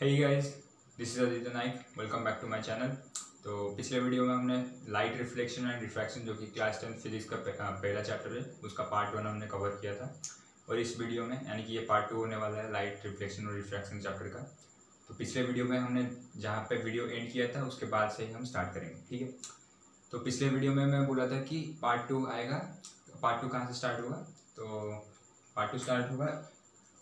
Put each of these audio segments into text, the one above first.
Hey guys, this is Aditya Naik. Welcome back to my channel. तो पिछले video में हमने लाइट रिफ्लेक्शन एंड रिफ्रैक्शन जो कि क्लास 10 फिजिक्स का पहला चैप्टर है उसका पार्ट 1 हमने कवर किया था। और इस वीडियो में यानी कि ये पार्ट 2 होने वाला है लाइट रिफ्लेक्शन और रिफ्रैक्शन चैप्टर का। तो पिछले वीडियो में हमने जहाँ पे वीडियो एंड किया था उसके बाद से ही हम स्टार्ट करेंगे, ठीक है। तो पिछले वीडियो में मैं बोला था कि पार्ट 2 आएगा। तो पार्ट 2 कहाँ से स्टार्ट होगा? तो पार्ट 2 स्टार्ट होगा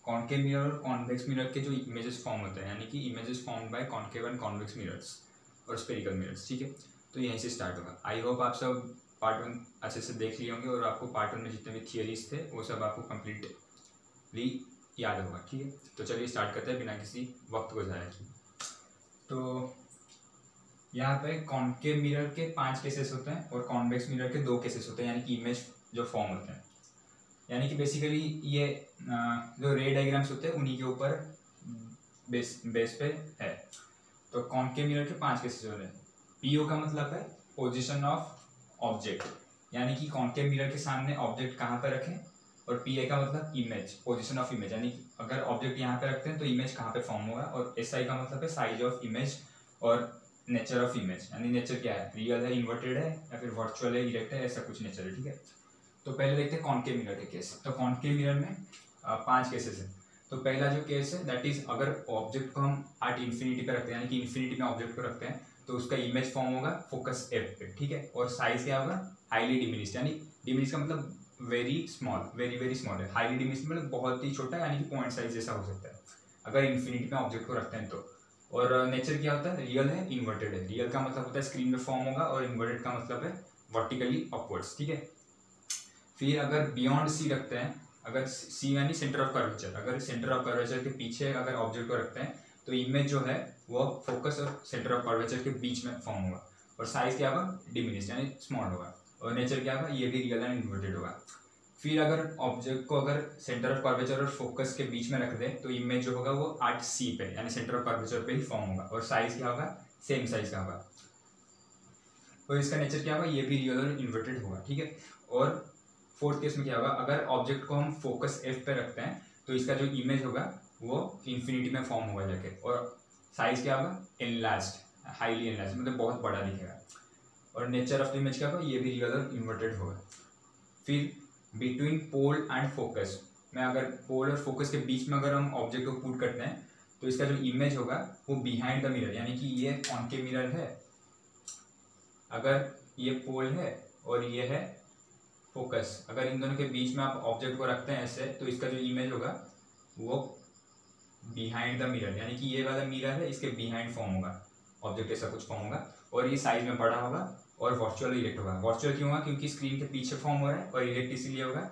कॉनकेव मिरर और कॉन्वेक्स मिरर के जो इमेजेस फॉर्म होते हैं, यानी कि images form by concave and convex mirrors और स्फेरिकल मिरर्स, ठीक है। तो यहीं से स्टार्ट होगा। आई होप आप सब पार्ट 1 अच्छे से देख लिए होंगे और आपको पार्ट 1 में जितने भी थियरीज थे वो सब आपको कम्प्लीटली याद होगा, ठीक है। तो चलिए स्टार्ट करते हैं बिना किसी वक्त को ज़ाया किए। तो यहाँ पे कॉनकेव मिरर के 5 केसेस होते हैं और कॉन्वेक्स मिरर के 2 केसेस होते हैं, यानी कि इमेज जो फॉर्म होते हैं। यानी कि बेसिकली ये जो रे डायग्राम्स होते हैं उन्हीं के ऊपर बेस पे है। तो कॉनकेव मिरर के 5 केसेस होते हैं। पीओ का मतलब है पोजीशन ऑफ ऑब्जेक्ट, यानी कि कॉनकेव मिरर के सामने ऑब्जेक्ट कहाँ पे रखें। और पीए का मतलब इमेज, पोजीशन ऑफ इमेज, यानी कि अगर ऑब्जेक्ट यहाँ पे रखते हैं तो इमेज कहाँ पे फॉर्म होगा। और एसआई का मतलब है साइज ऑफ इमेज और नेचर ऑफ इमेज, यानी नेचर क्या है, रियल है, इन्वर्टेड है या फिर वर्चुअल है, इरेक्ट है, ऐसा कुछ नेचर है, ठीक है। तो पहले देखते हैं कॉनकेव मिरर के केस। तो कॉनकेव मिरर में 5 केसेस हैं। तो पहला जो केस है दैट इज अगर ऑब्जेक्ट को हम एट इन्फिनिटी पे रखते हैं, यानी कि इन्फिनिटी में ऑब्जेक्ट को रखते हैं, तो उसका इमेज फॉर्म होगा फोकस एफ पे, ठीक है। और साइज क्या होगा, हाईली डिमिनिश्ड, यानी डिमिनिश्ड का मतलब very small, very very small है। हाईली डिमिनिश्ड मतलब बहुत ही छोटा, यानी कि पॉइंट साइज जैसा हो सकता है अगर इन्फिनिटी में ऑब्जेक्ट को रखते हैं तो। और नेचर क्या होता है, रियल है, इन्वर्टेड है। रियल का मतलब होता है स्क्रीन में फॉर्म होगा और इन्वर्टेड का मतलब है वर्टिकली अपवर्ड्स, ठीक है। फिर अगर बियॉन्ड सी रखते हैं, अगर सी यानी सेंटर ऑफ कर्वेचर, अगर सेंटर ऑफ कर्वेचर के पीछे अगर ऑब्जेक्ट को रखते हैं तो इमेज जो है वो फोकस और सेंटर ऑफ कर्वेचर के बीच में फॉर्म होगा। और साइज क्या होगा, डिमिनिश यानी स्मॉल होगा। और नेचर क्या होगा, ये भी रियल एंड इन्वर्टेड होगा। फिर अगर ऑब्जेक्ट को अगर सेंटर ऑफ कर्वेचर और फोकस के बीच में रख दें तो इमेज जो होगा वो एट सी पे यानी सेंटर ऑफ कर्वेचर पे ही फॉर्म होगा। और साइज क्या होगा, सेम साइज का होगा। और इसका नेचर क्या होगा, ये भी रियल और इन्वर्टेड होगा, ठीक है। और फोर्थ केस में क्या होगा, अगर ऑब्जेक्ट को हम फोकस एफ पे रखते हैं तो इसका जो इमेज होगा वो इन्फिनिटी में फॉर्म होगा जाके। और साइज क्या होगा, एनलार्ज्ड, हाईली एनलार्ज्ड, मतलब बहुत बड़ा दिखेगा। और नेचर ऑफ द इमेज क्या होगा, ये भी रियल और इन्वर्टेड होगा। फिर बिटवीन पोल एंड फोकस में, अगर पोल और फोकस के बीच में अगर हम ऑब्जेक्ट को पुट करते हैं तो इसका जो इमेज होगा वो बिहाइंड द मिरर, यानी कि ये कॉनकेव मिरर है, अगर ये पोल है और ये है फोकस, अगर इन दोनों के बीच में आप ऑब्जेक्ट को रखते हैं ऐसे तो इसका जो इमेज होगा वो बिहाइंड द मिरर, यानी कि ये वाला मिरर है इसके बिहाइंड फॉर्म होगा, ऑब्जेक्ट ऐसा कुछ फॉर्म होगा। और ये साइज में बड़ा होगा और वर्चुअल इरेक्ट होगा। वर्चुअल क्यों होगा, क्योंकि स्क्रीन के पीछे फॉर्म हो रहा है। और इरेक्ट इसीलिए होगा,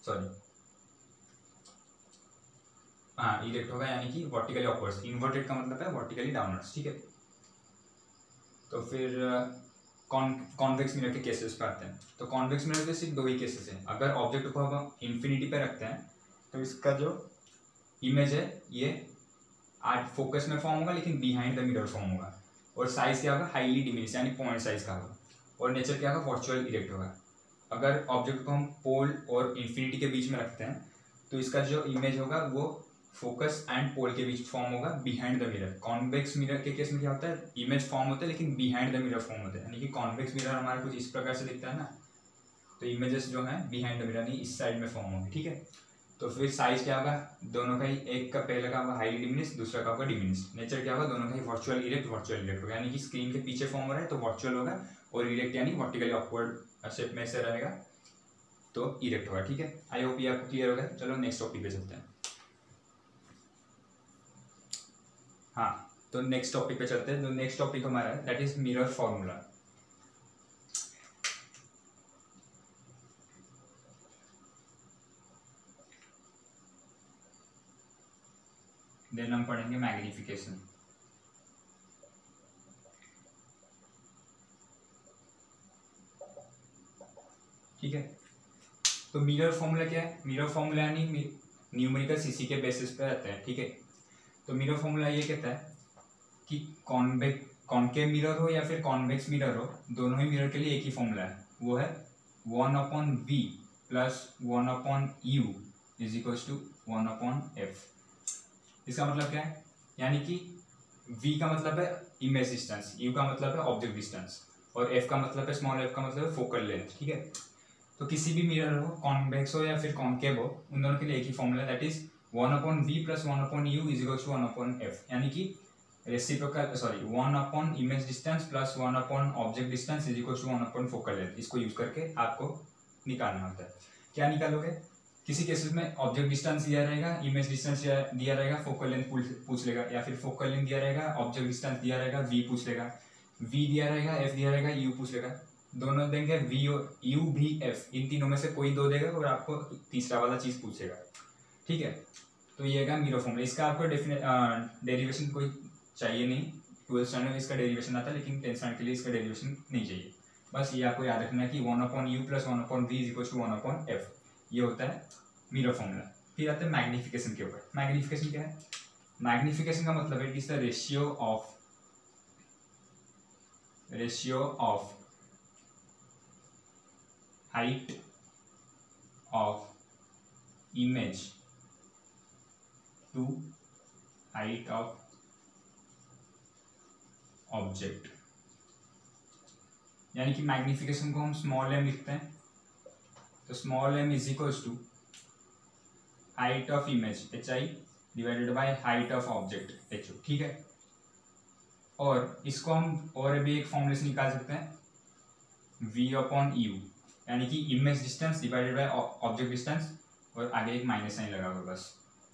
सॉरी हाँ इरेक्ट होगा, यानी कि वर्टिकली अपवर्ड्स। इन्वर्टेड का मतलब है वर्टिकली डाउनवर्ड्स, ठीक है। तो फिर कॉन्वेक्स मिरर के केसेस पे आते हैं। तो कॉन्वेक्स मिरर के सिर्फ 2 ही केसेस हैं। अगर ऑब्जेक्ट को हम इन्फिनिटी पे रखते हैं तो इसका जो इमेज है ये आर्ट फोकस में फॉर्म होगा लेकिन बिहाइंड द मिरर फॉर्म होगा। और साइज क्या होगा, हाईली डिमिनिश यानी पॉइंट साइज का होगा। और नेचर क्या होगा, वर्चुअल इरेक्ट होगा। अगर ऑब्जेक्ट को हम पोल और इन्फिनिटी के बीच में रखते हैं तो इसका जो इमेज होगा वो फोकस एंड पोल के बीच फॉर्म होगा behind the mirror. Convex mirror के केस में क्या होता है, इमेज फॉर्म होता है लेकिन बिहाइंड द मिरर फॉर्म होता है, यानी कि कॉन्वेक्स मिरर हमारा कुछ इस प्रकार से दिखता है ना, तो इमेजेस जो है बिहाइंड द मिरर यानी इस साइड में फॉर्म होंगे, ठीक है। तो फिर साइज क्या होगा, दोनों का ही, एक का पहले का होगा हाईली डिमिनिश, दूसरा का होगा डिमिनिश। नेचर क्या होगा, दोनों का ही वर्चुअल इरेक्ट होगा, यानी कि स्क्रीन के पीछे फॉर्म हो रहा है तो वर्चुअल होगा। और इरेक्ट यानी वर्टिकली अपवर्ड शेप में से रहेगा तो इरेक्ट होगा, ठीक है। आई होप ये आपको क्लियर होगा। चलो नेक्स्ट टॉपिक पे चलते हैं। हाँ, तो नेक्स्ट टॉपिक पे चलते हैं। जो नेक्स्ट टॉपिक हमारा है that is mirror formula. Then हम पढ़ेंगे मैग्निफिकेशन। ठीक है। तो मिरर फॉर्मूला क्या है, मिरर फॉर्मूला यानी न्यूमेरिकल सीसी के बेसिस पे रहता है, ठीक है। तो मिरर फॉर्मूला ये कहता है कि कॉनकेव मिरर हो या फिर कॉन्वेक्स मिरर हो, दोनों ही मिरर के लिए एक ही फॉर्मूला है, वो है 1/v plus 1/u is equals to 1/f। इसका मतलब क्या है, यानी कि v का मतलब है इमेज डिस्टेंस, u का मतलब है ऑब्जेक्ट डिस्टेंस, और f का मतलब है स्मॉल f का मतलब है फोकल लेंथ, ठीक है। तो किसी भी मिरर हो, कॉन्वेक्स हो या फिर कॉन्केव हो, उन दोनों के लिए एक ही formula, that is 1/v + 1/u is equal to 1/f, यानी कि reciprocal 1 image distance plus 1 object distance is equal to 1 focal length. इसको यूज करके आपको निकालना होता है। क्या निकालोगे, किसी केसेस में ऑब्जेक्ट डिस्टेंस दिया रहेगा, इमेज डिस्टेंस दिया रहेगा, फोकल लेंथ पूछ लेगा, या फिर फोकल लेंथ दिया रहेगा, ऑब्जेक्ट डिस्टेंस दिया रहेगा, v पूछ लेगा, v दिया रहेगा, f दिया रहेगा, u पूछ लेगा। दोनों देंगे v और u v f, इन तीनों में से कोई दो देगा और आपको तीसरा वाला चीज पूछेगा, ठीक है। तो ये है मिरर फॉर्मूला। इसका आपको डेरिवेशन कोई चाहिए नहीं, 12th स्टैंडर्ड में इसका डेरिवेशन आता है, लेकिन 10th स्टैंडर्ड के लिए इसका डेरिवेशन नहीं चाहिए। बस ये आपको याद रखना है कि 1/u + 1/v is equal to 1/f, ये होता है मिरर फॉर्मूला। फिर आते हैं मैग्निफिकेशन के ऊपर। मैग्निफिकेशन क्या है? मैग्निफिकेशन का मतलब है it is the ratio of height of image to height of object, यानी कि मैग्निफिकेशन को हम स्मॉल m लिखते हैं, तो small m is equal to height of image hi divided by height of object ho, ठीक है। और इसको हम और भी एक फॉर्मूले से निकाल सकते हैं, v/u, यानी कि image distance divided by object distance, और आगे एक माइनस साइन लगा हुआ बस,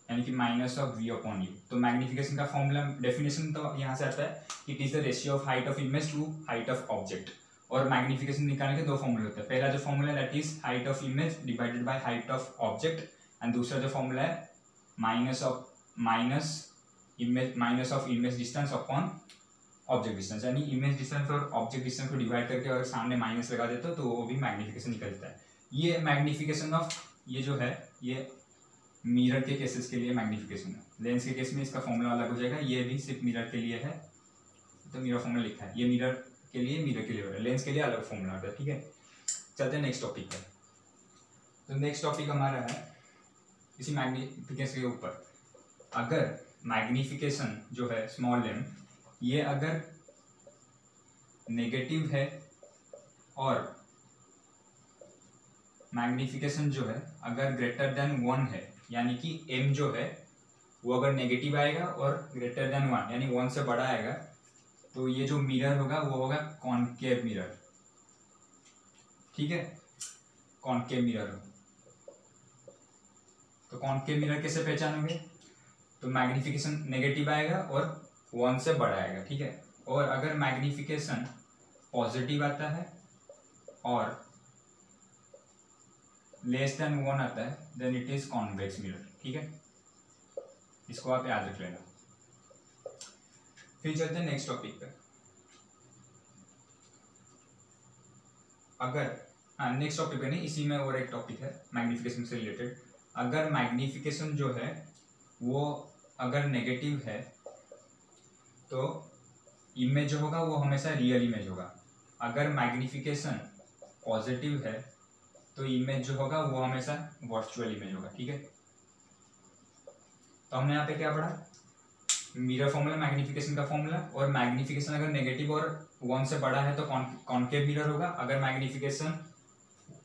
यानी कि -v/u। तो मैग्निफिकेशन का फॉर्मूला डेफिनेशन तो यहाँ से आता है, it is the ratio of height of image to height of object. और मैग्निफिकेशन निकालने के दो फॉर्मूले होते हैं। पहला जो formula that is height of image divided by height of object, and दूसरा जो फॉर्मूला है minus of image distance upon object distance, यानी इमेज डिस्टेंस और ऑब्जेक्ट डिस्टेंस को डिवाइड करके अगर सामने माइनस लगा देते हो तो वो भी मैग्निफिकेशन निकलता है। ये मैग्निफिकेशन ऑफ ये जो है ये मिरर के केसेस के लिए मैग्निफिकेशन है। लेंस के केस में इसका फॉर्मूला अलग हो जाएगा, ये भी सिर्फ मिरर के लिए है, तो मिरर फॉर्मूला लिखा है, ये मिरर के लिए लेंस के लिए अलग फॉर्मूला होता है, ठीक है। चलते हैं नेक्स्ट टॉपिक पर। तो नेक्स्ट टॉपिक हमारा है इसी मैग्निफिकेशन के ऊपर। अगर मैग्निफिकेशन जो है स्मॉल m, ये अगर नेगेटिव है और मैग्निफिकेशन जो है अगर ग्रेटर देन 1 है, यानी कि m जो है वो अगर नेगेटिव आएगा और ग्रेटर देन 1 यानी 1 से बड़ा आएगा, तो ये जो मिरर होगा वो होगा कॉनकेव मिरर, ठीक है। कॉनकेव मिरर हो तो कॉनकेव मिरर कैसे पहचानोगे? तो मैग्निफिकेशन नेगेटिव आएगा और 1 से बड़ा आएगा, ठीक है। और अगर मैग्निफिकेशन पॉजिटिव आता है और लेस देन 1 आता है, then it is convex mirror, ठीक है। इसको आप याद रख लेना। फिर चलते हैं नेक्स्ट टॉपिक पे। अगर नेक्स्ट टॉपिक पे नहीं, इसी में और एक टॉपिक है मैग्निफिकेशन से रिलेटेड। अगर मैग्निफिकेशन जो है वो अगर नेगेटिव है तो इमेज जो होगा वो हमेशा रियल इमेज होगा। अगर मैग्निफिकेशन पॉजिटिव है तो इमेज जो होगा वो हमेशा वर्चुअल इमेज होगा, ठीक है। तो हमने यहाँ पे क्या पढ़ा? मिरर फॉर्मूला, मैग्निफिकेशन का फॉर्मूला, और मैग्निफिकेशन अगर नेगेटिव और 1 से बड़ा है तो कॉनकेव मिरर होगा, अगर मैग्निफिकेशन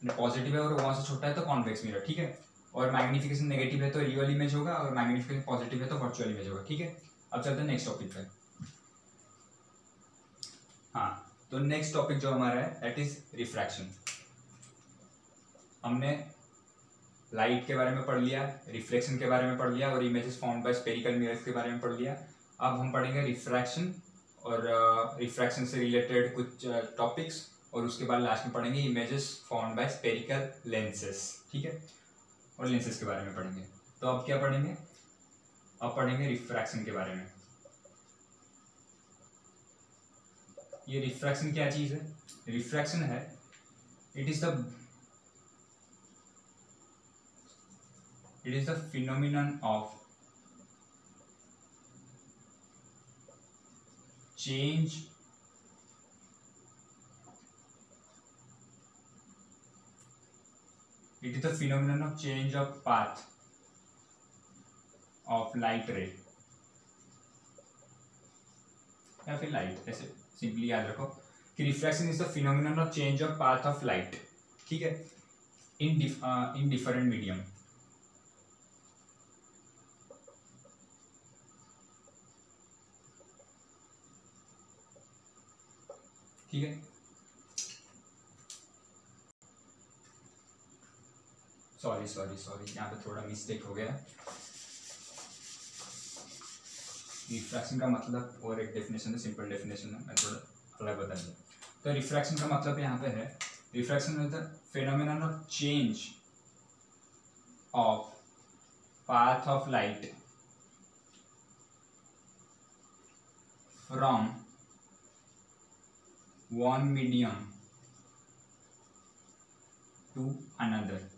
पॉजिटिव है और 1 से छोटा है तो कॉन्वेक्स मिरर, ठीक है। और मैग्निफिकेशन नेगेटिव है तो रियल इमेज होगा, और मैग्निफिकेशन पॉजिटिव है तो वर्चुअल इमेज होगा, ठीक है। अब चलते हैं नेक्स्ट टॉपिक पे। हाँ, तो नेक्स्ट टॉपिक जो हमारा है दैट इज रिफ्रैक्शन। हमने लाइट के बारे में पढ़ लिया, रिफ्लेक्शन के बारे में पढ़ लिया, और images formed by spherical mirrors के बारे में पढ़ लिया। अब हम पढ़ेंगे रिफ्रैक्शन और रिफ्रैक्शन से रिलेटेड कुछ टॉपिक्स, और उसके बाद लास्ट में पढ़ेंगे images formed by spherical lenses, ठीक है। और लेंसेस के बारे में पढ़ेंगे। तो अब क्या पढ़ेंगे? अब पढ़ेंगे रिफ्रैक्शन के बारे में। ये रिफ्रैक्शन क्या चीज है? रिफ्रैक्शन है it is the phenomenon of change of path of light ray या फिर लाइट, ऐसे सिंपली याद रखो कि refraction is the phenomenon of change of path of light, ठीक है, इन डिफरेंट मीडियम। ठीक है, सॉरी यहाँ पे थोड़ा मिस्टेक हो गया। रिफ्रैक्शन का मतलब और एक डेफिनेशन है, सिंपल डेफिनेशन है, मैं थोड़ा अलग बता दिया। तो रिफ्रैक्शन का मतलब यहाँ पे है, refraction is the phenomenon of change of path of light from one medium to another.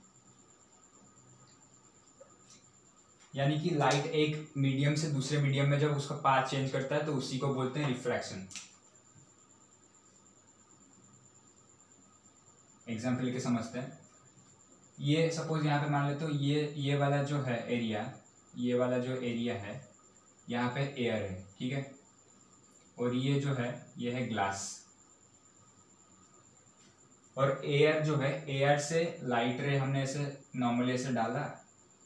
यानी कि लाइट एक मीडियम से दूसरे मीडियम में जब उसका पाथ चेंज करता है तो उसी को बोलते हैं रिफ्रैक्शन। एग्जाम्पल लेके समझते हैं। ये सपोज यहाँ पे मान लेते हो ये वाला जो है एरिया, ये वाला जो एरिया है यहाँ पे एयर है, ठीक है, और ये जो है ये है ग्लास, और एयर जो है, एयर से लाइट रे हमने ऐसे नॉर्मली ऐसे डाला,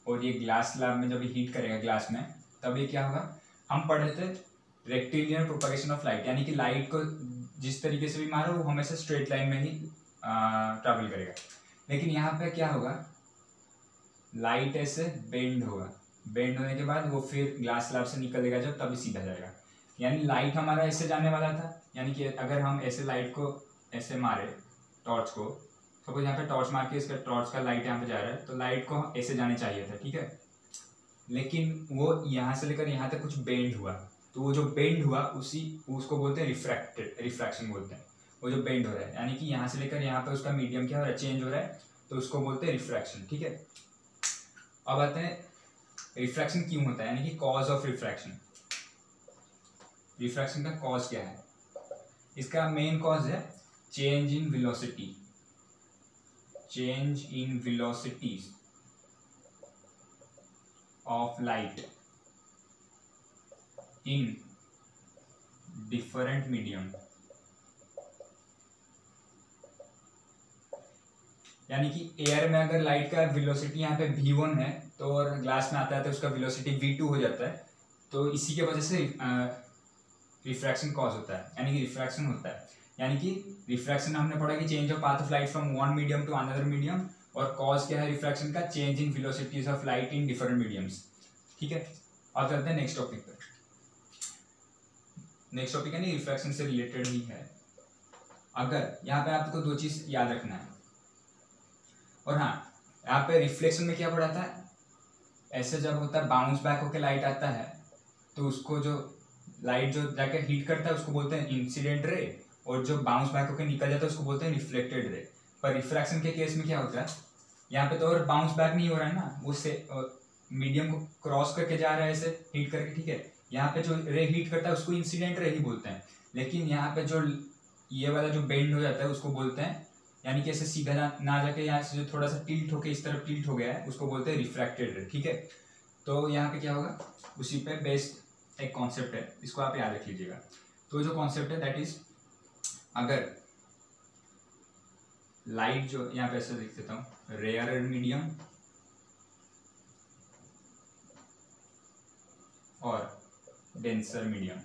और ये ग्लास स्लैब में जब हीट करेगा ग्लास में, तब ये क्या होगा, हम पढ़े थे रेक्टिलिनियर प्रोपगेशन ऑफ लाइट, यानी कि लाइट को जिस तरीके से भी मारो वो हमेशा स्ट्रेट लाइन में ही ट्रैवल करेगा। लेकिन यहाँ पे क्या होगा, लाइट ऐसे बेंड होगा, बेंड होने के बाद वो फिर ग्लास स्लैब से निकलेगा जब, तभी सीधा जाएगा। यानी लाइट हमारा ऐसे जाने वाला था, यानी कि अगर हम ऐसे लाइट को ऐसे मारे, टॉर्च को सपोज यहाँ पे टॉर्च मार के इसका टॉर्च का लाइट यहाँ पे जा रहा है, तो लाइट को ऐसे जाने चाहिए था, ठीक है, लेकिन वो यहाँ से लेकर यहाँ तक कुछ बेंड हुआ, तो वो जो बेंड हुआ उसको बोलते हैं रिफ्रैक्शन बोलते हैं, वो जो बेंड हो रहा है, यानी कि यहाँ से लेकर यहाँ पे उसका मीडियम क्या हो रहा है, चेंज हो रहा है, तो उसको बोलते हैं रिफ्रैक्शन। ठीक है, अब आते हैं रिफ्रैक्शन क्यों होता है, यानी कि कॉज ऑफ रिफ्रैक्शन। रिफ्रैक्शन का कॉज क्या है, इसका मेन कॉज है change in velocity, change in velocities of light in different medium। यानी कि एयर में अगर लाइट का वेलोसिटी यहाँ पे v1 है, तो और ग्लास में आता है तो उसका वेलोसिटी v2 हो जाता है, तो इसी के वजह से रिफ्रैक्शन कॉज होता है, यानी कि रिफ्रैक्शन होता है। यानी कि रिफ्रैक्शन हमने पढ़ा कि change of path of light from one medium to another medium, और कॉज क्या है रिफ्रैक्शन का, change in velocities of light in different mediums. ठीक है, अब चलते हैं नेक्स्ट टॉपिक पर। नेक्स्ट टॉपिक है नहीं, रिफ्रैक्शन से रिलेटेड ही है। अगर यहाँ पे आपको दो चीज याद रखना है, और हाँ यहाँ पे रिफ्लेक्शन में क्या पढ़ा था, ऐसे जब होता है बाउंस बैक होकर लाइट आता है, तो उसको जो लाइट जो जाकर हीट करता है उसको बोलते हैं इंसिडेंट रे, और जो बाउंस बैक होकर निकल जाता है उसको बोलते हैं रिफ्लेक्टेड रे। पर रिफ्रैक्शन के केस में क्या होता है, यहाँ पे तो और बाउंस बैक नहीं हो रहा है ना, वो से मीडियम को क्रॉस करके जा रहा है ऐसे हीट करके, ठीक है, यहाँ पे जो रे हीट करता है उसको इंसिडेंट रे ही बोलते हैं। लेकिन यहाँ पे जो ये वाला जो बेंड हो जाता है उसको बोलते हैं, यानी कि ऐसे सीधा ना जाके यहाँ से जो थोड़ा सा टिल्ट होके इस तरफ टिल्ट हो गया है उसको बोलते हैं रिफ्रैक्टेड रे। ठीक है, तो यहाँ पे क्या होगा, उसी पे बेस्ड एक कॉन्सेप्ट है, इसको आप याद रख लीजिएगा। तो जो कॉन्सेप्ट है दैट इज, अगर लाइट जो यहाँ पे ऐसे लिख देता हूँ, रेयर मीडियम और डेंसर मीडियम।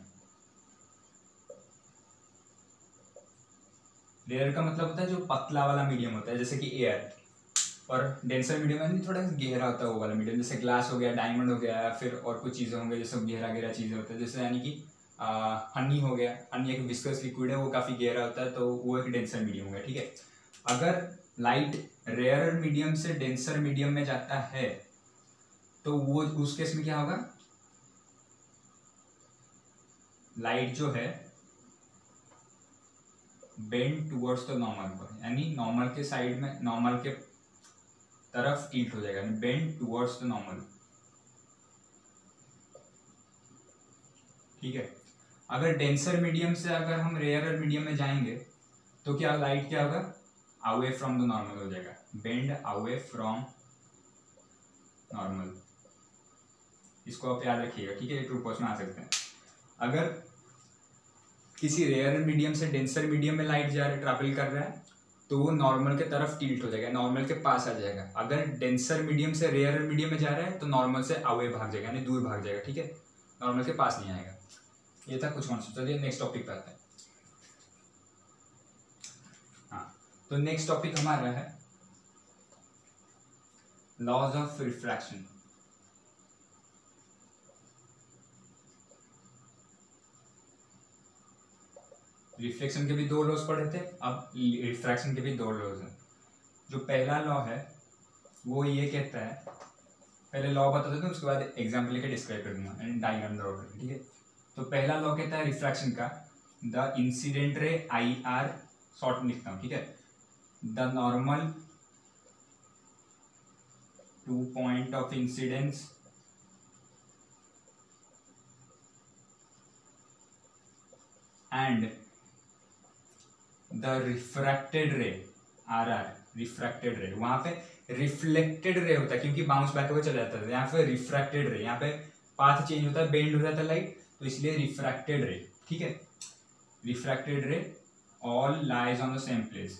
रेयर का मतलब होता है जो पतला वाला मीडियम होता है, जैसे कि एयर, और डेंसर मीडियम यानी थोड़ा गहरा होता है वो वाला मीडियम, जैसे ग्लास हो गया, डायमंड हो गया, फिर और कुछ चीज़ें होंगे जैसे गहरा चीज़ें होता है, जैसे यानी कि हनी हो गया, हनी एक विस्कस लिक्विड है, वो काफ़ी गहरा होता है, तो वो एक डेंसर मीडियम हो गया। ठीक है, अगर लाइट रेयर मीडियम से डेंसर मीडियम में जाता है तो वो उस केस में क्या होगा, लाइट जो है बेंड टुवर्ड्स द नॉर्मल, यानी नॉर्मल के साइड में, नॉर्मल के तरफ टिल्ट हो जाएगा, बेंड टुवर्ड्स द नॉर्मल। ठीक है, अगर डेंसर मीडियम से अगर हम रेयर मीडियम में जाएंगे तो क्या लाइट क्या होगा, अवे फ्रॉम द नॉर्मल हो जाएगा, बेंड अवे फ्रॉम नॉर्मल। इसको आप याद रखिएगा। ठीक है, ट्रू पॉज में आ सकते हैं। अगर किसी रेयर मीडियम से डेंसर मीडियम में लाइट ट्रैवल कर रहा है तो वो नॉर्मल के तरफ टिल्ट हो जाएगा, नॉर्मल के पास आ जाएगा। अगर डेंसर मीडियम से रेयर मीडियम में जा रहा है तो नॉर्मल से अवे भाग जाएगा, यानी दूर भाग जाएगा, ठीक है, नॉर्मल के पास नहीं आएगा। ये था कुछ कॉन्सेप्ट। चलिए नेक्स्ट टॉपिक पे आते हैं। हाँ, तो नेक्स्ट टॉपिक हमारा है लॉज ऑफ रिफ्रैक्शन। रिफ्लेक्शन के भी दो लॉज पढ़े थे, अब रिफ्रैक्शन के भी दो लॉज हैं। जो पहला लॉ है वो ये कहता है, पहले लॉ बता देता हूँ उसके बाद एग्जाम्पल लेके डिस्क्राइब कर दूंगा, डायग्राम ड्रॉ करके, ठीक है। तो पहला लॉ कहता है रिफ्रैक्शन का, द इंसिडेंट रे आई आर, शॉर्ट में लिखता हूँ, ठीक है, the normal to point of incidence and the refracted ray are are, refracted ray, वहां पे रिफ्लेक्टेड रे होता है क्योंकि बाउंस बैक होकर चला जाता है, यहाँ पे रिफ्रैक्टेड रे, यहाँ पे पाथ चेंज होता है, बेंड हो जाता है लाइट, तो इसलिए रिफ्रैक्टेड रे, ठीक है। Refracted ray all lies on the same place,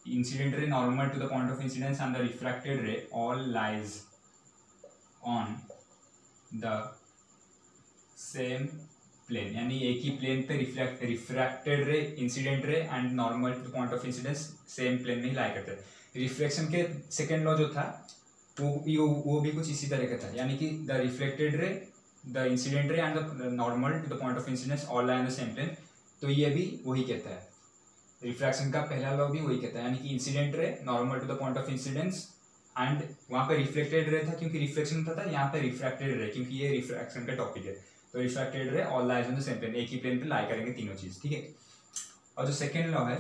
incident ray normal to the point of incidence and the refracted ray all lies on the same plane, यानी एक ही प्लेन पे refracted ray, incident ray and normal to point of incidence same plane में ही लाई करते हैं। Reflection के second law जो था वो भी कुछ इसी तरह का था, यानी कि the reflected ray, the incident ray and the normal to the point of incidence all lie on the same plane, तो ये भी वही कहता है। रिफ्रैक्शन का पहला लॉ भी वही कहता है, यानी कि incident ray normal to the point of incidence and वहाँ पे रिफ्लेक्टेड रे था क्योंकि रिफ्लेक्शन होता था, यहाँ पे रिफ्रैक्टेड रे क्योंकि ये रिफ्रैक्शन का टॉपिक है, तो refracted ray all lies on the same plane, एक ही प्लेन पे लाई करेंगे तीनों चीज, ठीक है। और जो सेकेंड लॉ है,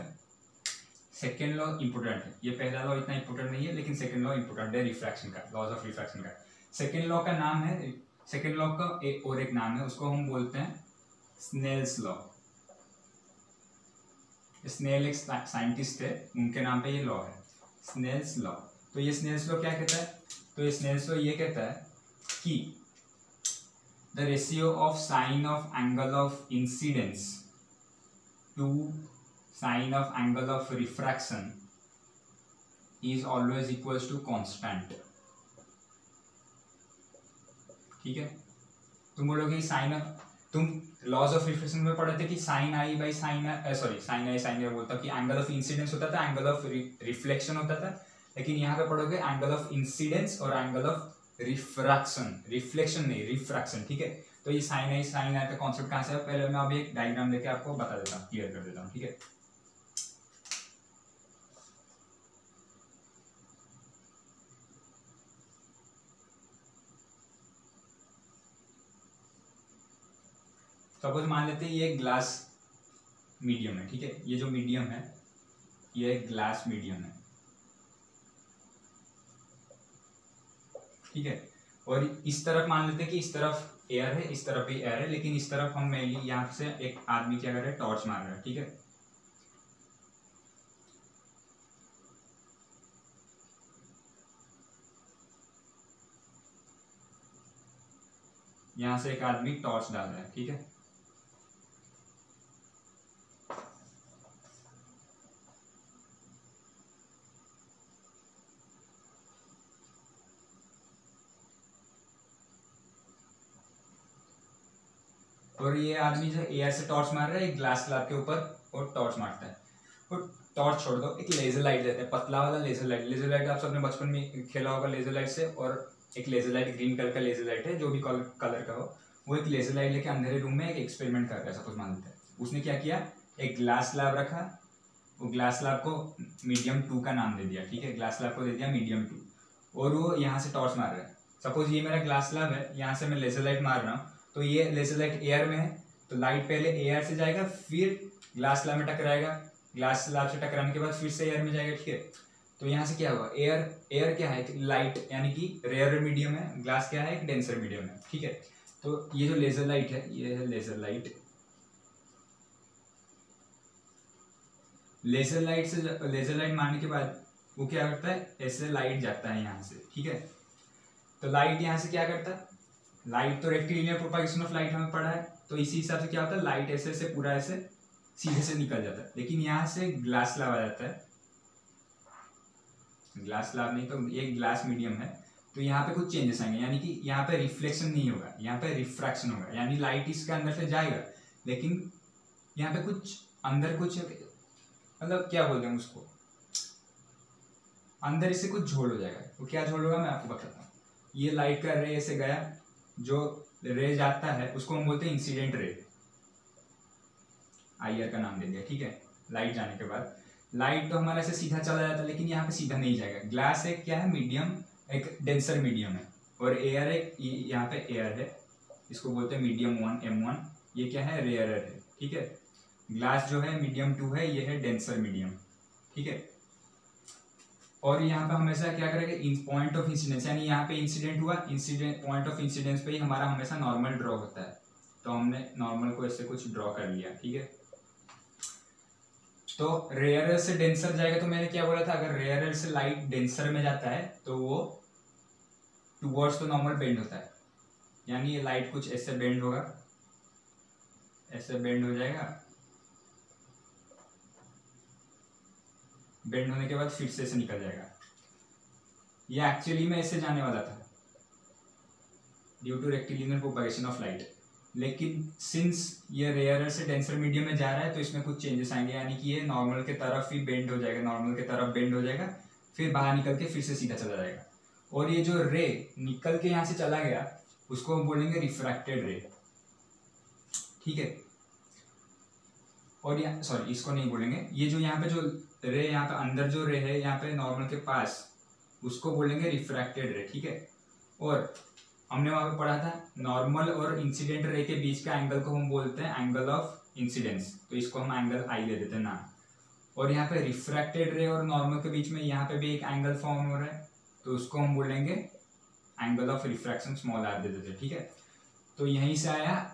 सेकेंड लॉ इंपोर्टेंट है, ये पहला लॉ इतना इंपोर्टेंट नहीं है लेकिन सेकेंड लॉ इंपोर्टेंट है रिफ्रैक्शन का, लॉज ऑफ रिफ्रैक्शन का। सेकेंड लॉ का नाम है, सेकेंड लॉ का एक और एक नाम है, उसको हम बोलते हैं स्नेल्स लॉ। स्नेल एक साइंटिस्ट है, उनके नाम पे ये लॉ है, स्नेल्स लॉ। तो ये स्नेल्स लॉ क्या कहता है, तो ये स्नेल्स लॉ ये कहता है कि the ratio of sine of angle of incidence to sine of angle of refraction is always equals to constant, ठीक है। तुम बोलोगे साइन ऑफ, तुम लॉज ऑफ रिफ्लेक्शन में पढ़े थे कि sine I by sine, sorry sine I sine बोलता कि एंगल ऑफ इंसिडेंस होता था, एंगल ऑफ रिफ्लेक्शन होता था, लेकिन यहाँ पे पढ़ोगे एंगल ऑफ इंसिडेंस और एंगल ऑफ रिफ्रैक्शन, रिफ्लेक्शन नहीं रिफ्रैक्शन, ठीक है। तो ये साइन आई का कॉन्सेप्ट कहाँ से है, पहले मैं अभी एक डायग्राम लेके आपको बता देता हूँ, क्लियर कर देता हूँ, ठीक है। सपोज मान लेते हैं ये ग्लास मीडियम है, ठीक है, ये जो मीडियम है ये ग्लास मीडियम है, ठीक है। और इस तरफ मान लेते हैं कि इस तरफ एयर है, इस तरफ भी एयर है, लेकिन इस तरफ हम मेनली यहाँ से एक आदमी क्या कर रहा है, टॉर्च मार रहा है, ठीक है। यहाँ से एक आदमी टॉर्च डाल रहा है, ठीक है। और ये आदमी जो एयर से टॉर्च मार रहा है एक ग्लास स्लैब के ऊपर और टॉर्च मारता है, और टॉर्च छोड़ दो, एक लेजर लाइट लेते हैं, पतला वाला लेजर लाइट। लेजर लाइट आप सबने बचपन में खेला होगा लेजर लाइट से, और एक लेजर लाइट ग्रीन कलर का लेजर लाइट है, जो भी कलर का हो, वो एक लेजर लाइट लेके अंधेरे रूम में एक एक्सपेरिमेंट कर रहा है, सपोज मान लेते हैं। उसने क्या किया, एक ग्लास स्लैब रखा, वो ग्लास स्लैब को मीडियम 2 का नाम दे दिया, ठीक है, ग्लास स्लैब को दे दिया मीडियम 2, और वो यहाँ से टॉर्च मार रहा है। सपोज ये मेरा ग्लास स्लैब है, यहाँ से मैं लेजर लाइट मार रहा हूँ, तो ये लेजर लाइट एयर में है, तो लाइट पहले एयर से जाएगा, फिर ग्लास स्लैब में टकराएगा, ग्लास स्लैब से टकराने के बाद फिर से एयर में जाएगा, ठीक है। तो यहाँ से क्या हुआ, एयर क्या है, लाइट यानी कि रेयर मीडियम है, ग्लास क्या है, एक डेंसर मीडियम है, ठीक है। तो ये जो लेजर लाइट है, ये है लेजर लाइट। लेजर लाइट मारने के बाद वो क्या करता है, ऐसे लाइट जाता है यहाँ से, ठीक है। तो लाइट यहाँ से क्या करता है, लाइट तो रेक्टिलिनियर प्रोपागेशन ऑफ लाइट हमें पढ़ा है, तो इसी हिसाब से क्या होता है, लाइट ऐसे ऐसे पूरा ऐसे सीधे से निकल जाता है। लेकिन यहाँ से ग्लास स्लैब आ जाता है, ग्लास स्लैब नहीं तो एक ग्लास मीडियम है, तो यहाँ पे कुछ चेंजेस आएंगे, यानी कि यहाँ पे रिफ्लेक्शन नहीं होगा, यहाँ पे रिफ्रैक्शन होगा, यानी लाइट इसके अंदर से जाएगा लेकिन यहाँ पे कुछ अंदर कुछ मतलब क्या बोलते हैं उसको, अंदर इससे कुछ झोल हो जाएगा। वो क्या झोल होगा मैं आपको बताता हूँ। ये लाइट का रे ऐसे गया, जो रे जाता है उसको हम बोलते हैं इंसिडेंट रे, आईआर का नाम दे दिया, ठीक है। लाइट जाने के बाद लाइट तो हमारा ऐसे सीधा चला जाता है, लेकिन यहाँ पे सीधा नहीं जाएगा। ग्लास एक क्या है, मीडियम, एक डेंसर मीडियम है, और एयर एक यहाँ पे एयर है, इसको बोलते हैं मीडियम 1 M1, ये क्या है, रेयर है, ठीक है। ग्लास जो है मीडियम 2 है, ये है डेंसर मीडियम, ठीक है। और यहाँ पे हमेशा क्या करेंगे, पॉइंट ऑफ इंसिडेंस, यानी यहाँ पे इंसिडेंट हुआ, इंसिडेंट पॉइंट ऑफ इंसिडेंस पे ही हमारा हमेशा नॉर्मल ड्रॉ होता है, तो हमने नॉर्मल को ऐसे कुछ ड्रॉ कर लिया, ठीक है। तो रेयरर से डेंसर जाएगा, तो मैंने क्या बोला था, अगर रेयरर से लाइट डेंसर में जाता है तो वो टूवर्ड्स तो नॉर्मल बेंड होता है, यानी ये लाइट कुछ ऐसे बेंड होगा, ऐसे बेंड हो जाएगा, बेंड होने के बाद फिर से ऐसे निकल जाएगा। ये एक्चुअली में ऐसे जाने वाला था due to rectilinear propagation of light, लेकिन सिंस ये रेयरर से डेंसर मीडियम में जा रहा है तो इसमें कुछ चेंजेस आएंगे, यानी कि ये नॉर्मल के तरफ ही बेंड हो जाएगा, नॉर्मल के तरफ बेंड हो जाएगा, फिर बाहर निकल के फिर से सीधा चला जाएगा। और ये जो रे निकल के यहाँ से चला गया उसको हम बोलेंगे रिफ्रैक्टेड रे, ठीक है। और यहाँ सॉरी इसको नहीं बोलेंगे, ये जो यहाँ पे जो रे यहाँ पे अंदर जो रे है यहाँ पे नॉर्मल के पास, उसको बोलेंगे रिफ्रैक्टेड रे, ठीक है। और हमने वहाँ पे पढ़ा था नॉर्मल और इंसिडेंट रे के बीच का एंगल को हम बोलते हैं एंगल ऑफ इंसिडेंस, तो इसको हम एंगल आई ले देते हैं नाम। और यहाँ पे रिफ्रैक्टेड रे और नॉर्मल के बीच में यहाँ पे भी एक एंगल फॉर्म हो रहा है, तो उसको हम बोलेंगे angle of refraction, small r दे देते हैं, ठीक है। तो यहीं से आया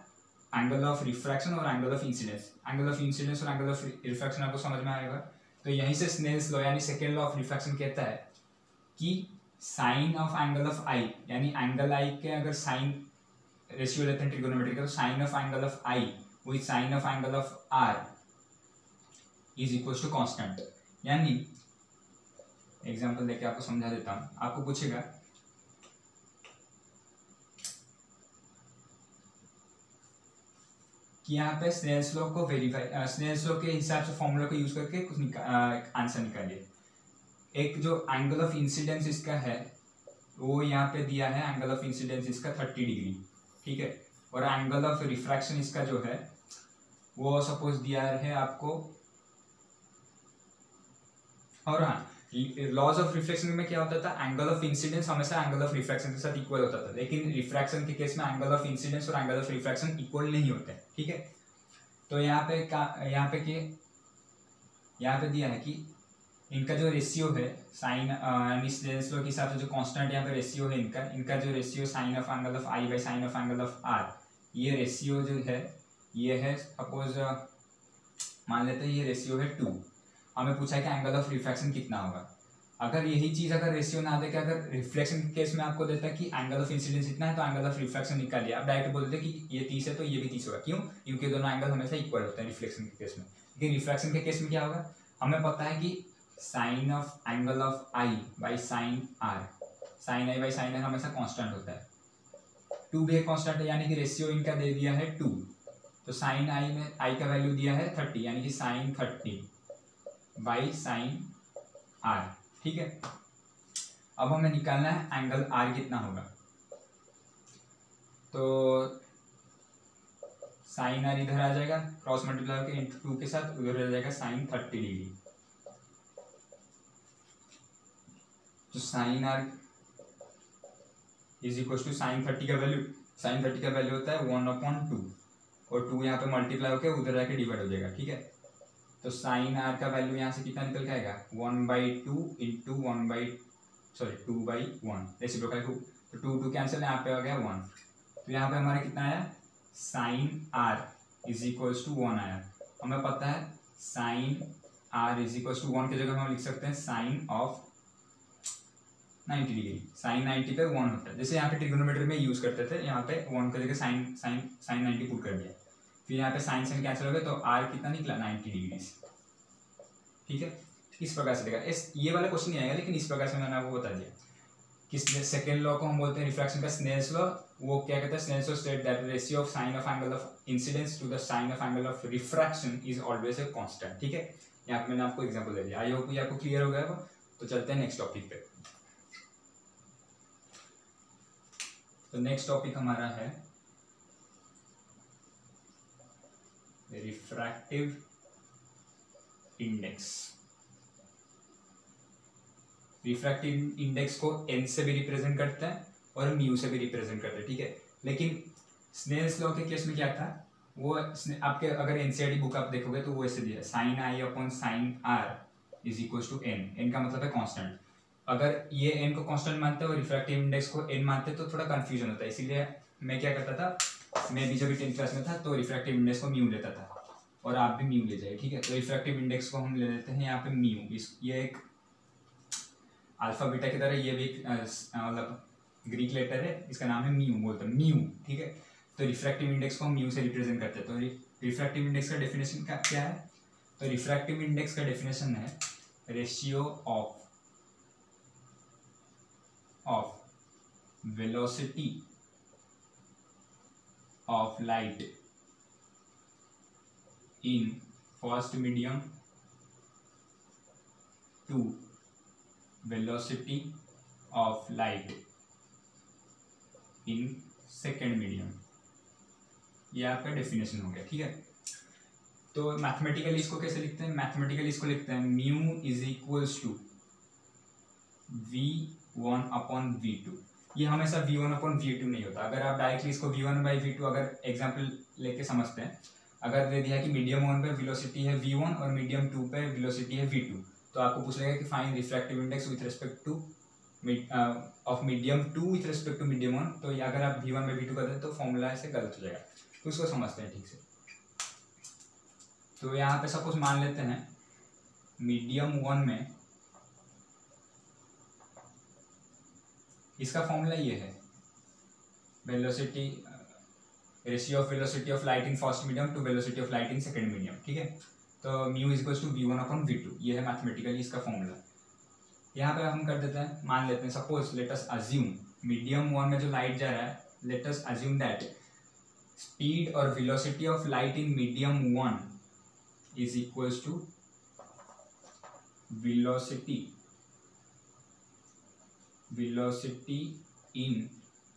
एंगल ऑफ रिफ्रैक्शन और angle of incidence. Angle of incidence और एंगल ऑफ रिफ्रैक्शन आपको समझ में आएगा। तो यहीं से स्नेल्स लॉ यानी सेकेंड लॉ ऑफ रिफ्रैक्शन कहता है कि sine of angle of I, यानी एंगल आई के अगर साइन रेशियो लेते हैं ट्रिगोनोमेट्री का, तो sine of angle of I with sine of angle of r is equal to constant. यानी एग्जांपल देके आपको समझा देता हूँ। आपको पूछेगा कि यहाँ पे स्नेल्स लॉ को वेरीफाई, स्नेल्स लॉ के हिसाब से फॉर्मूला को यूज करके कुछ आंसर निकालिए। एक जो एंगल ऑफ इंसिडेंस इसका है वो यहाँ पे दिया है, एंगल ऑफ इंसिडेंस इसका 30 डिग्री, ठीक है। और एंगल ऑफ रिफ्रैक्शन इसका जो है वो सपोज दिया है आपको, और हाँ लॉज ऑफ रिफ्लेक्शन में क्या होता था, एंगल ऑफ इंसिडेंस हमेशा एंगल ऑफ रिफ्रैक्शन के साथ इक्वल होता था, लेकिन रिफ्रैक्शन के केस में एंगल ऑफ इंसिडेंस और एंगल ऑफ रिफ्रैक्शन इक्वल नहीं होते, ठीक है। तो यहाँ पे दिया है कि इनका जो रेशियो है साइन यानी स्नेल्स लॉ के हिसाब से जो कांस्टेंट यहाँ पे रेशियो है इनका जो ratio sine of angle of I by sine of angle of r, ये रेशियो जो है ये है सपोज मान लेते हैं ये रेशियो है 2। हमें पूछा है कि एंगल ऑफ रिफ्रैक्शन कितना होगा। अगर यही चीज़ अगर रेशियो ना दे के अगर रिफ्लेक्शन के केस में आपको देता है कि एंगल ऑफ इंसिडेंस इतना है तो एंगल ऑफ रिफ्रैक्शन निकालिए, आप डायरेक्ट बोल देते कि ये 30 है तो ये भी 30 होगा। क्यों? क्योंकि दोनों एंगल हमेशा इक्वल होते हैं रिफ्लेक्शन के केस में। लेकिन रिफ्रैक्शन के केस में क्या होगा, हमें पता है कि sine of angle of I by sine r, sine I by sine r हमेशा कांस्टेंट होता है। 2 भी एक कांस्टेंट है, यानी कि रेशियो इनका दे दिया है 2, तो साइन आई में आई का वैल्यू दिया है 30, यानी कि साइन 30 बाई साइन आर, ठीक है। अब हमें निकालना है एंगल आर कितना होगा, तो साइन आर इधर आ जाएगा क्रॉस मल्टीप्लाई होकर इंटू 2 के साथ, उधर आ जाएगा साइन 30 डिग्री। तो sine r is equal to sine 30 का वैल्यू, साइन 30 का वैल्यू होता है 1/2 और 2 यहाँ पे मल्टीप्लाई होकर उधर जाके डिवाइड हो जाएगा, ठीक है। तो साइन आर का वैल्यू यहाँ से कितना निकल के आएगा 1/2 इंटू 2/1 रेसिप्रोकल 2, तो 2 कैंसिल, यहाँ पे आ गया 1। तो यहाँ पे हमारा कितना आया sine r is equal to 1 आया। हमें पता है sine r is equal to 1 की जगह हम लिख सकते हैं साइन ऑफ 90 डिग्री, साइन 90 पे 1 होता है, जैसे यहाँ पे ट्रिगोनोमेट्री में यूज करते थे, यहाँ पे 1 की जगह साइन 90 पुट कर दिया। फिर यहाँ पे साइन साइन कैंसिल हो गया तो आर कितना निकला 90 डिग्री। ठीक है, इस प्रकार से देखा। इस ये वाला क्वेश्चन नहीं आएगा, लेकिन इस प्रकार से मैंने आपको बता दिया कि सेकेंड लॉ को हम बोलते हैं रिफ्रैक्शन का स्नेल्स लॉ। वो क्या कहता है, Snell's law state that ratio of sine of angle of incidence to the sine of angle of refraction is always a constant. ठीक है, यहाँ पे मैंने आपको एग्जांपल दे दिया। आई होप ये आपको क्लियर हो गया होगा। तो चलते हैं नेक्स्ट टॉपिक पे। तो नेक्स्ट टॉपिक हमारा है रिफ्रैक्टिव इंडेक्स। रिफ्रैक्टिव इंडेक्स को n से भी रिप्रेजेंट करते हैं और म्यू से भी रिप्रेजेंट करते हैं। ठीक है, लेकिन स्नेल्स लॉ के केस में क्या था, वो आपके अगर एनसीईआरटी बुक आप देखोगे तो वो ऐसे दिया है, sine I upon sine r is equal to n. N का मतलब है कांस्टेंट। अगर ये एन को कांस्टेंट मानते हैं और रिफ्रैक्टिव इंडेक्स को एन मानते हैं तो थोड़ा कंफ्यूजन होता है। इसीलिए मैं क्या करता था, मैं भी जब 10th क्लास में था तो रिफ्रैक्टिव इंडेक्स को म्यू लेता था, और आप भी म्यू ले जाइए। ठीक है, तो रिफ्रैक्टिव इंडेक्स को हम ले लेते हैं यहाँ पे म्यू। ये एक अल्फा बीटा की तरह ये भी मतलब ग्रीक लेटर है, इसका नाम है म्यू, बोलते हैं म्यू। ठीक है, तो रिफ्रैक्टिव इंडेक्स को हम म्यू से रिप्रेजेंट करते हैं। तो रिफ्रैक्टिव इंडेक्स का डेफिनेशन क्या है, तो रिफ्रैक्टिव इंडेक्स का डेफिनेशन है ratio of velocity of light in first medium to velocity of light in second medium. ये आपका डेफिनेशन हो गया। ठीक है, तो मैथमेटिकली इसको कैसे लिखते हैं, मैथमेटिकली इसको लिखते हैं mu is equals to v1 upon v2। ये हमेशा v1 अपॉन v2 नहीं होता। अगर आप डायरेक्टली इसको v1 बाई v2 अगर एग्जाम्पल लेके समझते हैं, अगर दे दिया कि मीडियम 1 पे वेलोसिटी है v1 और मीडियम 2 पे वेलोसिटी है v2, तो आपको पूछ लेगा कि find refractive index with respect to of medium 2 with respect to medium 1। तो अगर आप v1 बाई v2 करते हैं तो फॉर्मूला ऐसे गलत हो जाएगा, तो उसको समझते हैं ठीक से। तो यहाँ पे सपोज मान लेते हैं मीडियम 1 में इसका फॉर्मूला ये है, velocity ratio of velocity of light in first medium to velocity of light in second medium. ठीक है, तो mu is equals to v1 upon v2, ये है मैथमेटिकली इसका फॉर्मूला। यहाँ पे हम कर देते हैं, मान लेते हैं suppose let us assume medium 1 में जो लाइट जा रहा है, let us assume that speed और velocity of light in medium 1 is equals to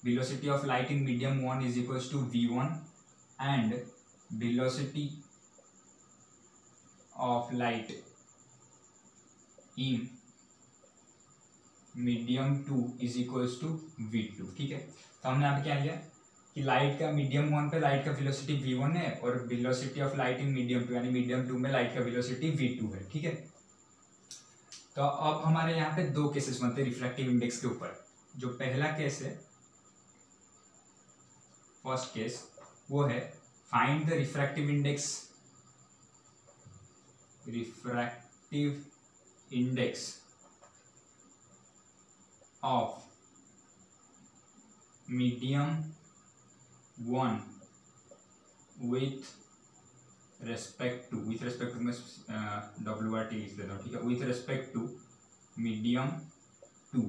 velocity of light in medium 1 is equals to v1 and velocity of light in medium 2 is equals to v2। ठीक है, तो हमने यहाँ पे क्या लिया कि लाइट का मीडियम 1 पे लाइट का वेलोसिटी v1 है और velocity of light in medium 2 यानी मीडियम 2 में लाइट का वेलोसिटी v2 है। ठीक है, तो अब हमारे यहाँ पे दो केसेस बनते हैं रिफ्रैक्टिव इंडेक्स के ऊपर। जो पहला केस है, फर्स्ट केस, वो है find the refractive index of medium 1 with respect to में WRT लिख देता हूँ। ठीक है, विथ रेस्पेक्ट टू मीडियम 2।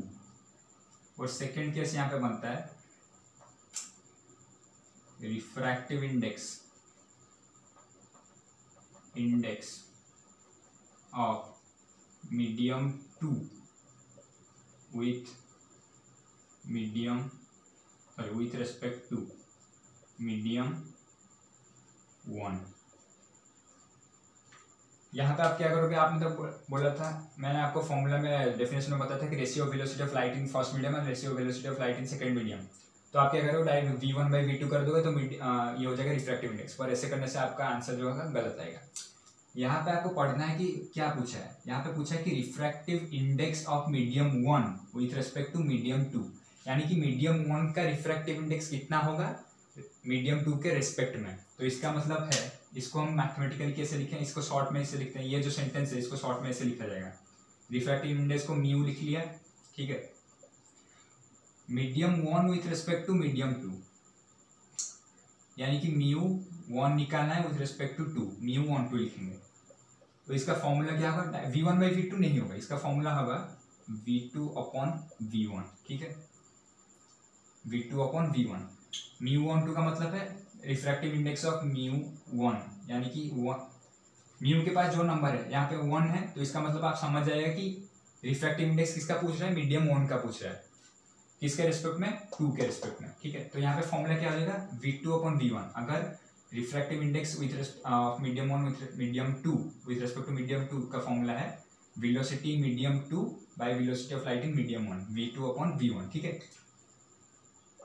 और सेकेंड केस यहाँ पे बनता है refractive index of medium 2 with respect to medium 1। यहाँ पे आप क्या करोगे, आपने तो बोला था, मैंने आपको फॉर्मूला में डेफिनेशन में बताया था कि ratio of velocity of light in first medium और ratio of velocity of light in second medium. तो आप क्या करोगे, डायरेक्ट v1 बाई v2 कर दोगे तो ये हो जाएगा रिफ्रैक्टिव इंडेक्स। पर ऐसे करने से आपका आंसर जो होगा गलत आएगा। यहाँ पे आपको पढ़ना है कि क्या पूछा है। यहाँ पे पूछा है कि refractive index of medium 1 with respect to medium 2, यानी कि मीडियम 1 का रिफ्रैक्टिव इंडेक्स कितना होगा मीडियम 2 के रिस्पेक्ट में। तो इसका मतलब है, इसको हम मैथमेटिकली कैसे लिखें, इसको शॉर्ट में इसे लिखते हैं। ये जो सेंटेंस है इसको शॉर्ट में इसे लिखा जाएगा, रिफ्रैक्टिव इंडेक्स को म्यू लिख लिया। ठीक है, medium 1 with respect to medium 2, यानी कि μ1 निकालना है विथ रिस्पेक्ट टू 2, μ12 लिखेंगे। तो इसका फॉर्मूला क्या होगा, v1/v2 नहीं होगा, इसका फॉर्मूला होगा v2/v1, ठीक है, v2/v1। μ12 का मतलब है रिफ्रैक्टिव इंडेक्स ऑफ μ1, यानी कि म्यू के पास जो नंबर है यहाँ पे 1 है, तो इसका मतलब आप समझ जाएगा कि रिफ्रैक्टिव इंडेक्स किसका पूछ रहा है, मीडियम 1 का पूछ रहा है, किसके रिस्पेक्ट में, 2 के रिस्पेक्ट में, ठीक है। तो यहाँ पे फॉर्मूला क्या हो जाएगा, v2/v1। अगर refractive index with medium 1 with medium 2 with respect to medium 2 का फॉर्मूला है velocity medium 2 by velocity of light in medium 1, v2/v1, ठीक है।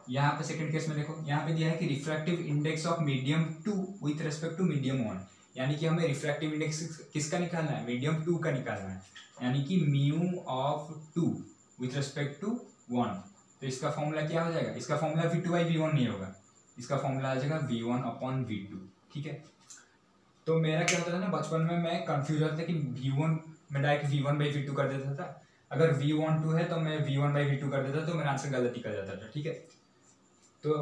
यहाँ पे सेकंड केस में देखो, यहाँ पे दिया है कि refractive index of medium 2 with respect to medium 1, यानी कि हमें रिफ्रैक्टिव इंडेक्स किसका निकालना है, मीडियम 2 का निकालना है, यानी कि μ(2) विथ रिस्पेक्ट टू 1। तो इसका फॉर्मूला क्या हो जाएगा, इसका फॉर्मूला v2/v1 नहीं होगा, इसका फॉर्मूला आ जाएगा v1/v2, ठीक है। तो मेरा क्या होता था ना, बचपन में मैं कंफ्यूज होता था कि v1 मैं डायरेक्ट v1/v2 कर देता था, अगर v12 है तो मैं v1/v2 कर देता, तो मेरा आंसर गलत निकल जाता था, ठीक है। तो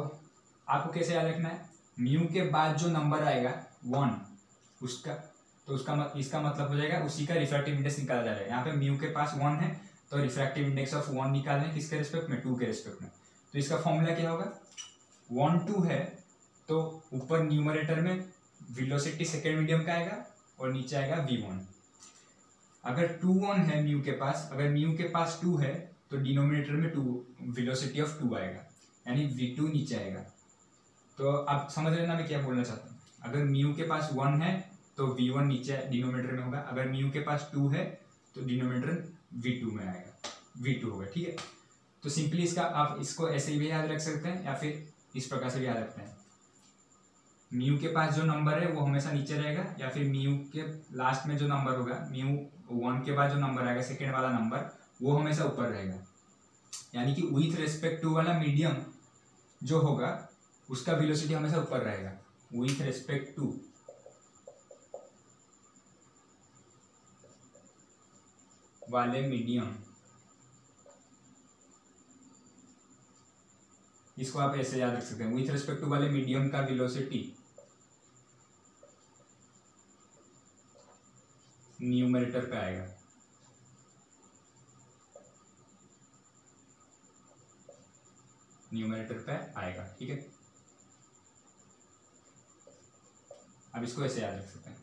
आपको कैसे याद रखना है, म्यू के बाद जो नंबर आएगा 1 उसका, तो इसका मतलब हो जाएगा उसी का रिफ्रैक्टिव इंडेक्स निकाला जा रहा है। यहाँ पे म्यू के पास 1 है तो रिफ्रैक्टिव इंडेक्स ऑफ 1 निकालना है, किसके रिस्पेक्ट में, 2 के रिस्पेक्ट में। तो इसका फॉर्मूला क्या होगा, 1 2 है तो ऊपर न्यूमरेटर में वेलोसिटी सेकेंड मीडियम का आएगा और नीचे आएगा v1। अगर 2 1 है म्यू के पास, अगर म्यू के पास 2 है तो डिनोमिनेटर में 2 वेलोसिटी ऑफ 2 आएगा, यानी v2 नीचे आएगा। तो आप समझ लेना मैं क्या बोलना चाहता हूँ, अगर म्यू के पास 1 है तो v1 नीचे डिनोमिनेटर में होगा, अगर म्यू के पास 2 है तो डिनोमिनेटर v2 में आएगा, v2 होगा, ठीक है। तो सिंपली इसका आप इसको ऐसे भी याद रख सकते हैं या फिर इस प्रकार से भी याद रखते हैं, म्यू के पास जो नंबर है वो हमेशा नीचे रहेगा, या फिर म्यू के लास्ट में जो नंबर होगा, μ1 के बाद जो नंबर आएगा सेकेंड वाला नंबर, वो हमेशा ऊपर रहेगा, यानी कि विथ रिस्पेक्ट टू वाला मीडियम जो होगा उसका वेलोसिटी हमेशा ऊपर रहेगा, विथ रिस्पेक्ट टू वाले मीडियम। इसको आप ऐसे याद रख सकते हैं, विथ रिस्पेक्ट टू वाले मीडियम का वेलोसिटी न्यूमरेटर पे आएगा, न्यूमरेटर पे आएगा, ठीक है। अब इसको ऐसे याद रख सकते हैं।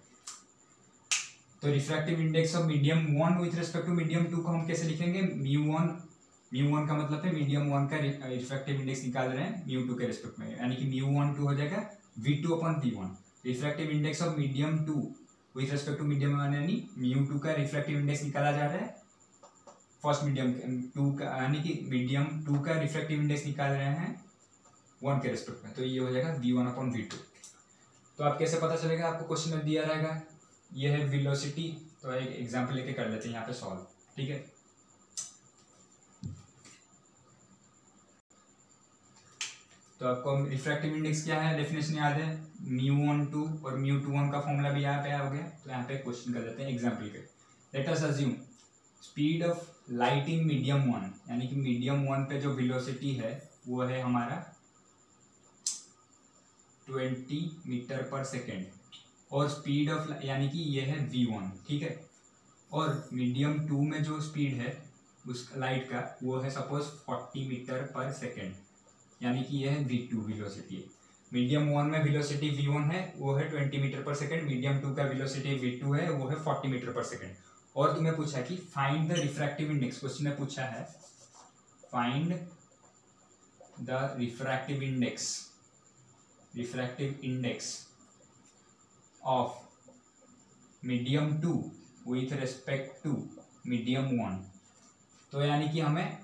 तो refractive index of medium 1 with respect to medium 2 को हम कैसे लिखेंगे, μ1 का मतलब है मीडियम 1 का रिफ्रैक्टिव इंडेक्स निकाल रहे हैं μ2 के रिस्पेक्ट में, यानी कि μ12 हो जाएगा v2/v1। Refractive index of medium 2 with respect to medium 1, यानी μ2 का रिफ्रैक्टिव इंडेक्स निकाला जा रहा है फर्स्ट मीडियम 2 का, यानी कि मीडियम 2 का रिफ्रैक्टिव इंडेक्स निकाल रहे हैं 1 के रिस्पेक्ट में, तो ये हो जाएगा v1/v2। तो आप कैसे पता चलेगा, आपको क्वेश्चन में दिया रहेगा ये है वेलोसिटी, तो एक एग्जांपल लेके कर लेते हैं यहाँ पे सॉल्व, ठीक है। तो आपको रिफ्रैक्टिव इंडेक्स क्या है, डेफिनेशन याद है, μ12 और μ21 का फॉर्मूला भी यहाँ पे आ गया। तो यहाँ पे क्वेश्चन कर लेते हैं एग्जांपल के, late us assume speed of light in medium 1, यानी कि मीडियम 1 पे जो वेलोसिटी है वो है हमारा 20 मीटर पर सेकेंड, और स्पीड ऑफ यानी कि ये है v1, ठीक है। और मीडियम 2 में जो स्पीड है उस लाइट का वो है सपोज 40 मीटर पर सेकेंड, यानी कि ये है v2 वेलोसिटी। मीडियम 1 में वेलोसिटी v1 है वो है 20 मीटर पर सेकेंड, मीडियम 2 का वेलोसिटी v2 है वो है 40 मीटर पर सेकेंड। और तुम्हें पूछा कि find the refractive index, question ने पूछा है find the refractive index of medium 2 with respect to medium 1। तो यानी कि हमें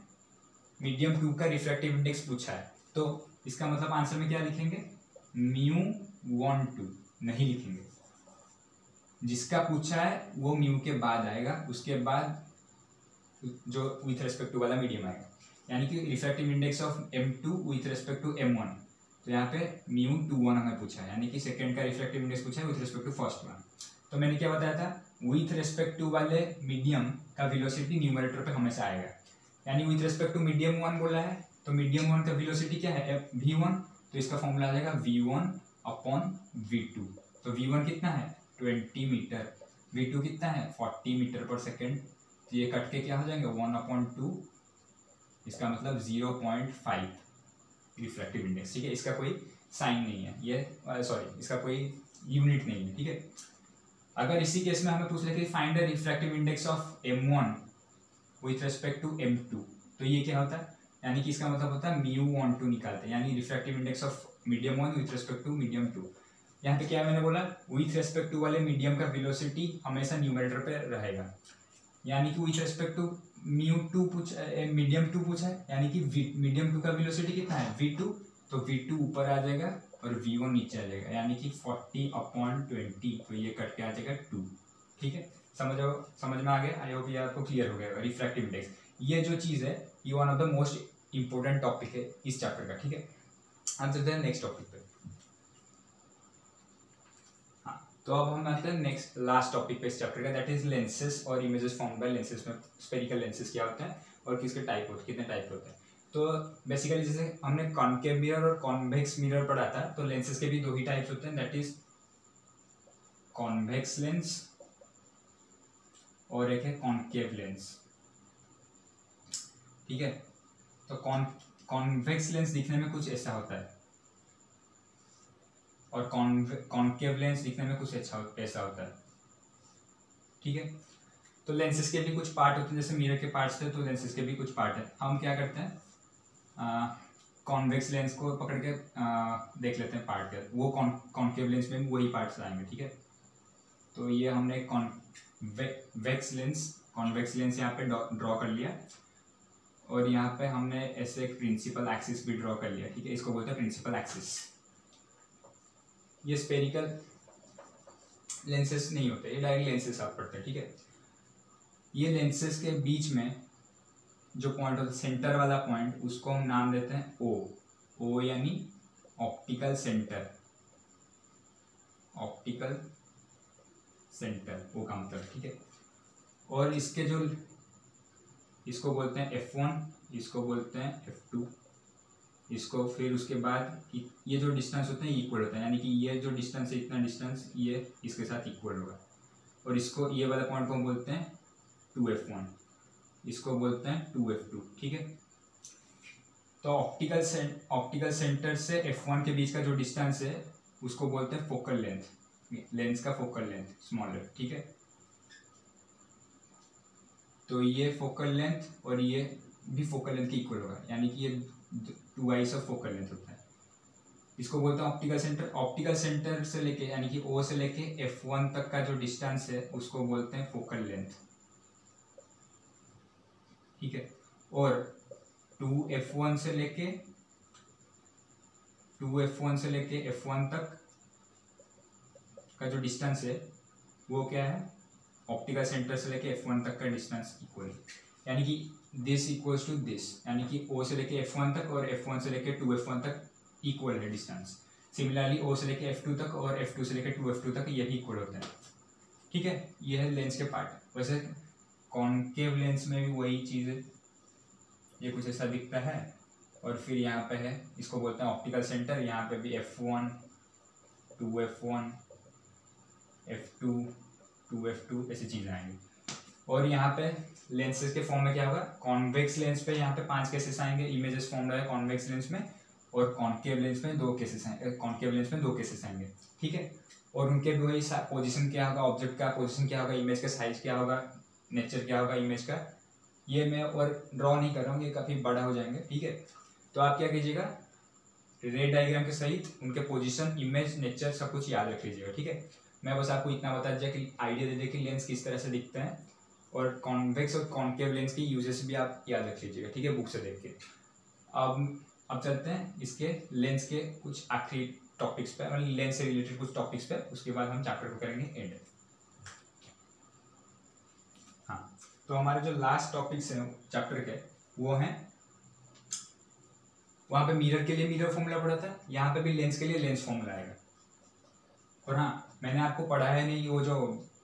मीडियम 2 का रिफ्रैक्टिव इंडेक्स पूछा है, तो इसका मतलब आंसर में क्या लिखेंगे, μ12 नहीं लिखेंगे, जिसका पूछा है वो म्यू के बाद आएगा, उसके बाद जो विथ रिस्पेक्ट टू वाला मीडियम आएगा, यानी कि refractive index of m2 with respect to m1। तो यहाँ पे μ21 हमें पूछा है, यानी कि सेकंड का रिफ्रैक्टिव इंडेक्स पूछा है with respect to first one. तो मैंने क्या बताया था, विथ रिस्पेक्ट टू वाले मीडियम का वेलोसिटी न्यूमरेटर पे हमेशा आएगा, यानी विथ रिस्पेक्ट टू मीडियम 1 बोला है तो मीडियम 1 का वेलोसिटी क्या है v1, तो इसका फॉर्मूला आ जाएगा v1 अपॉन v2। तो v1 कितना है 20 मीटर, v2 कितना है 40 मीटर पर सेकेंड। तो ये कट के क्या हो जाएंगे 1/2, इसका मतलब 0.5 रिफ्रैक्टिव इंडेक्स। ठीक है, इसका कोई साइन नहीं है, ये सॉरी इसका कोई यूनिट नहीं है। ठीक है, अगर इसी केस में हमें पूछ ले कि find the refractive index of m1 with respect to m2, तो ये क्या होता है, यानी कि इसका मतलब होता है μ12 निकालते हैं, यानी refractive index of medium 1 with respect to medium 2। यहाँ पे क्या मैंने बोला, विथ रेस्पेक्ट टू वाले मीडियम का वेलोसिटी हमेशा न्यूमरेटर पे रहेगा, यानी कि विथ रेस्पेक्ट टू मीडियम 2 पूछा है, यानी कि मीडियम 2 का वेलोसिटी कितना है v2, तो v2 ऊपर आ जाएगा और v1 नीचे आ जाएगा, यानी कि 40/20, तो ये कट के आ जाएगा 2। ठीक है, समझ में आ गया, आई होप ये आपको क्लियर हो गया। रिफ्रैक्टिव इंडेक्स ये जो चीज़ है ये one of the most important topic है इस चैप्टर का। ठीक है, अब चलते हैं नेक्स्ट टॉपिक पे। हाँ, तो अब हम आते हैं नेक्स्ट लास्ट टॉपिक पे इस चैप्टर का, दैट इज लेंसेज और इमेजेस फॉर्म्ड बाय लेंसेज में स्फेरिकल लेंसेज क्या होते हैं और किसके टाइप होते हैं, कितने टाइप होते हैं। तो बेसिकली जैसे हमने कॉनकेव मिरर और कॉन्वेक्स मिरर पढ़ा था, तो लेंसेज के भी दो ही टाइप्स होते हैं, दैट इज कॉन्वेक्स लेंस और एक है कॉनकेव लेंस। ठीक है, तो कॉन्वेक्स लेंस दिखने में कुछ ऐसा होता है और कॉनकेव लेंस दिखने में कुछ ऐसा होता है। ठीक है, तो लेंसेज के भी कुछ पार्ट होते हैं, जैसे मिरर के पार्ट्स थे तो लेंसेज के भी कुछ पार्ट है। हम क्या करते हैं, कॉन्वेक्स लेंस को पकड़ के देख लेते हैं पार्ट के, वो कॉनकेव लेंस में भी वही पार्ट्स आएंगे। ठीक है, तो ये हमने कॉन्वेक्स लेंस यहाँ पे ड्रॉ कर लिया और यहाँ पे हमने ऐसे एक प्रिंसिपल एक्सिस भी ड्रॉ कर लिया। ठीक है, इसको बोलते हैं प्रिंसिपल एक्सिस। ये स्फेरिकल लेंसेज नहीं होते, ये डायरेक्ट लेंसेज आप पढ़ते हैं। ठीक है, ये लेंसेज के बीच में जो पॉइंट होता है, सेंटर वाला पॉइंट, उसको हम नाम देते हैं ओ यानी ऑप्टिकल सेंटर, ऑप्टिकल सेंटर वो का मतलब। ठीक है, और इसके जो इसको बोलते हैं f1, इसको बोलते हैं f2, इसको फिर उसके बाद ये जो डिस्टेंस होते हैं इक्वल होता है, यानी कि ये जो डिस्टेंस है इतना डिस्टेंस ये इसके साथ इक्वल होगा, और इसको ये वाला पॉइंट को हम बोलते हैं 2f1, इसको बोलते हैं 2f2। ठीक है, तो ऑप्टिकल सेंटर से f1 के बीच का जो डिस्टेंस है उसको बोलते हैं फोकल लेंथ, लेंस का फोकल लेंथ स्मॉल f। ठीक है, तो ये फोकल लेंथ और ये भी फोकल लेंथ के इक्वल होगा, यानी कि ये 2i ऑफ फोकल लेंथ होता है। इसको बोलते हैं ऑप्टिकल सेंटर। ऑप्टिकल सेंटर से लेके यानी कि O से लेके f1 तक का जो डिस्टेंस है उसको बोलते हैं फोकल लेंथ। ठीक है, और 2f1 से लेके f1 तक का जो डिस्टेंस है वो क्या है, ऑप्टिकल सेंटर से लेके f1 तक का डिस्टेंस इक्वल, यानी कि दिस इक्वल्स टू दिस, यानी कि O से लेके f1 तक और f1 से लेके 2f1 तक इक्वल है डिस्टेंस। सिमिलरली O से लेके f2 तक और f2 से लेके 2f2 तक ये भी इक्वल होते हैं। ठीक है, ये है लेंस के पार्ट। वैसे कॉनकेव लेंस में भी वही चीज़ है, ये कुछ ऐसा दिखता है और फिर यहाँ पे है, इसको बोलते हैं ऑप्टिकल सेंटर। यहाँ पे भी f1, 2f1, f2, 2f2 ऐसी चीज़ें आएंगी। और यहाँ पे लेंसेज के फॉर्म में क्या होगा, कॉन्वेक्स लेंस पे यहाँ पे 5 केसेस आएंगे, इमेजेस फॉर्म है कॉन्वेक्स लेंस में, और कॉनकेव लेंस में 2 केसेस आएंगे, कॉनकेव लेंस में 2 केसेस आएंगे। ठीक है, और उनके भी वही पोजीशन क्या होगा, ऑब्जेक्ट का पोजीशन क्या होगा, इमेज का साइज क्या होगा, नेचर क्या होगा इमेज का, ये मैं और ड्रॉ नहीं कर रहा हूँ, ये काफ़ी बड़ा हो जाएंगे। ठीक है, तो आप क्या कीजिएगा, रे डायग्राम के सहित उनके पोजीशन, इमेज, नेचर सब कुछ याद रख लीजिएगा। ठीक है, मैं बस आपको इतना बता दिया कि आइडिया दे दिया कि लेंस किस तरह से दिखते हैं, और कॉन्वेक्स और कॉनकेव लेंस की यूजेस भी आप याद रख लीजिएगा। ठीक है, बुक से देख के। अब चलते हैं इसके लेंस के कुछ आखिरी टॉपिक्स पे, मतलब लेंस से रिलेटेड कुछ टॉपिक्स पे, उसके बाद हम चैप्टर को करेंगे एंड। हाँ, तो हमारे जो लास्ट टॉपिक्स हैं चैप्टर के वो हैं, वहाँ पे मिरर के लिए मिरर फॉर्मूला पढ़ा था, यहाँ पे भी लेंस के लिए लेंस फॉर्मूला आएगा। और हाँ, मैंने आपको पढ़ाया नहीं, वो जो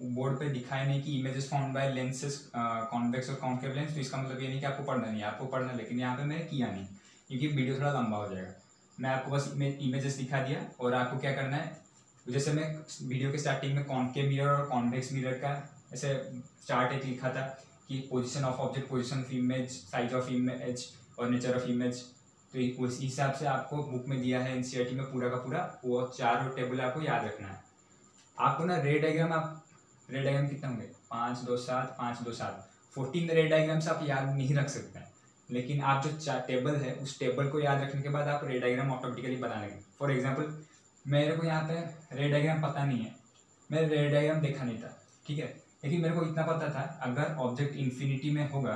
बोर्ड पे दिखाया नहीं कि images found by lenses convex और कॉनकेव लेंस, तो इसका मतलब ये नहीं कि आपको पढ़ना नहीं है, आपको पढ़ना, लेकिन यहाँ पे मैंने किया नहीं क्योंकि वीडियो थोड़ा लंबा हो जाएगा। मैं आपको बस इमेजेस दिखा दिया और आपको क्या करना है, जैसे मैं वीडियो के स्टार्टिंग में कॉनकेव मिरर और कॉन्वेक्स मिरर का ऐसे चार्ट एक लिखा था कि position of object, position of image, size of image और नेचर ऑफ इमेज। तो उस हिसाब से आपको बुक में दिया है एनसीईआरटी में पूरा का पूरा, वो चारों टेबल आपको याद रखना है। आपको ना रे डायग्राम कितना होंगे, 5 2 7 5 2 7 14 रे डायग्राम्स आप याद नहीं रख सकते हैं, लेकिन आप जो टेबल है उस टेबल को याद रखने के बाद आप रे डायग्राम ऑटोमेटिकली बना लेंगे। फॉर एग्जांपल मेरे को यहाँ पे रे डायग्राम पता नहीं है, मैं रे डायग्राम देखा नहीं था, ठीक है, लेकिन मेरे को इतना पता था अगर ऑब्जेक्ट इन्फिनिटी में होगा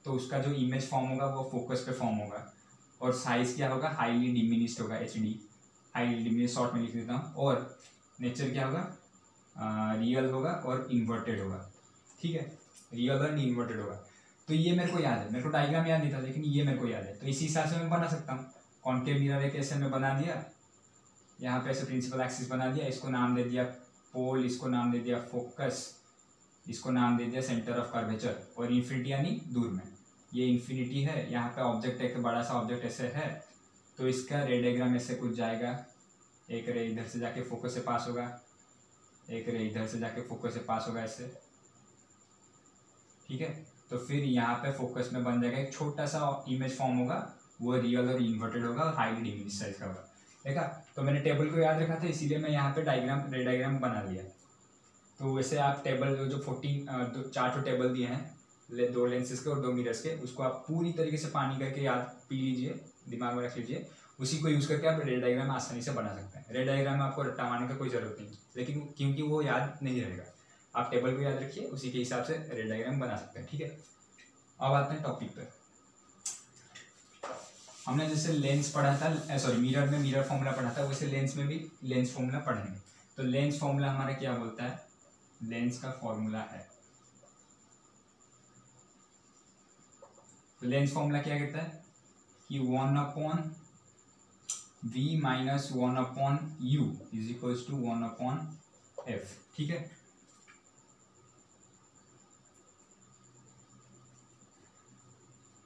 तो उसका जो इमेज फॉर्म होगा वो फोकस पे फॉर्म होगा, और साइज क्या होगा, हाईली डिमिनिश्ड होगा, HD हाईली डिमिनिश्ड, शॉर्ट में लिख देता हूँ, और नेचर क्या होगा, रियल होगा और इन्वर्टेड होगा, ठीक है, रियल और इन्वर्टेड होगा। तो ये मेरे को याद है, मेरे को डायग्राम याद नहीं था लेकिन ये मेरे को याद है, तो इसी हिसाब से मैं बना सकता हूँ। कॉनकेव मिरर एक ऐसे मैं बना दिया, यहाँ पे ऐसे प्रिंसिपल एक्सिस बना दिया, इसको नाम दे दिया पोल, इसको नाम दे दिया फोकस, इसको नाम दे दिया सेंटर ऑफ कर्वेचर, और इन्फिनिटी यानी दूर में, ये इन्फिनिटी है, यहाँ पे ऑब्जेक्ट एक बड़ा सा ऑब्जेक्ट ऐसे है, तो इसका रे डायग्राम ऐसे कुछ जाएगा, एक रे इधर से जाके फोकस से पास होगा, एक रे इधर से जाके फोकस से पास होगा ऐसे, ठीक है। तो फिर यहाँ पे फोकस में बन जाएगा एक छोटा सा इमेज फॉर्म होगा, वो रियल और इन्वर्टेड होगा और हाईली डिमिनिश्ड साइज का होगा, देखा। तो मैंने टेबल को याद रखा था इसीलिए मैं यहाँ पे रे डायग्राम बना लिया। तो वैसे आप टेबल जो 4 टेबल दिए हैं, 2 लेंसेज के और 2 मिरर्स के, उसको आप पूरी तरीके से पानी करके याद पी लीजिए, दिमाग में रख लीजिए, उसी को यूज़ करके आप रे डायग्राम आसानी से बना सकते हैं। रे डायग्राम में आपको रट्टा मारने का कोई ज़रूरत नहीं, लेकिन क्योंकि वो याद नहीं रहेगा, आप टेबल को याद रखिए, उसी के हिसाब से रे डायग्राम बना सकते हैं, ठीक है। अब आते हैं टॉपिक पर। हमने जैसे लेंस पढ़ा था, मिरर में मिरर फॉर्मूला पढ़ा था, वैसे लेंस में भी लेंस फॉर्मूला पढ़ेंगे। तो लेंस फॉर्मूला हमारा क्या बोलता है, लेंस का फॉर्मूला है, तो लेंस फॉर्मूला क्या कहता है कि 1/v minus 1/u is equals to 1/f, ठीक है।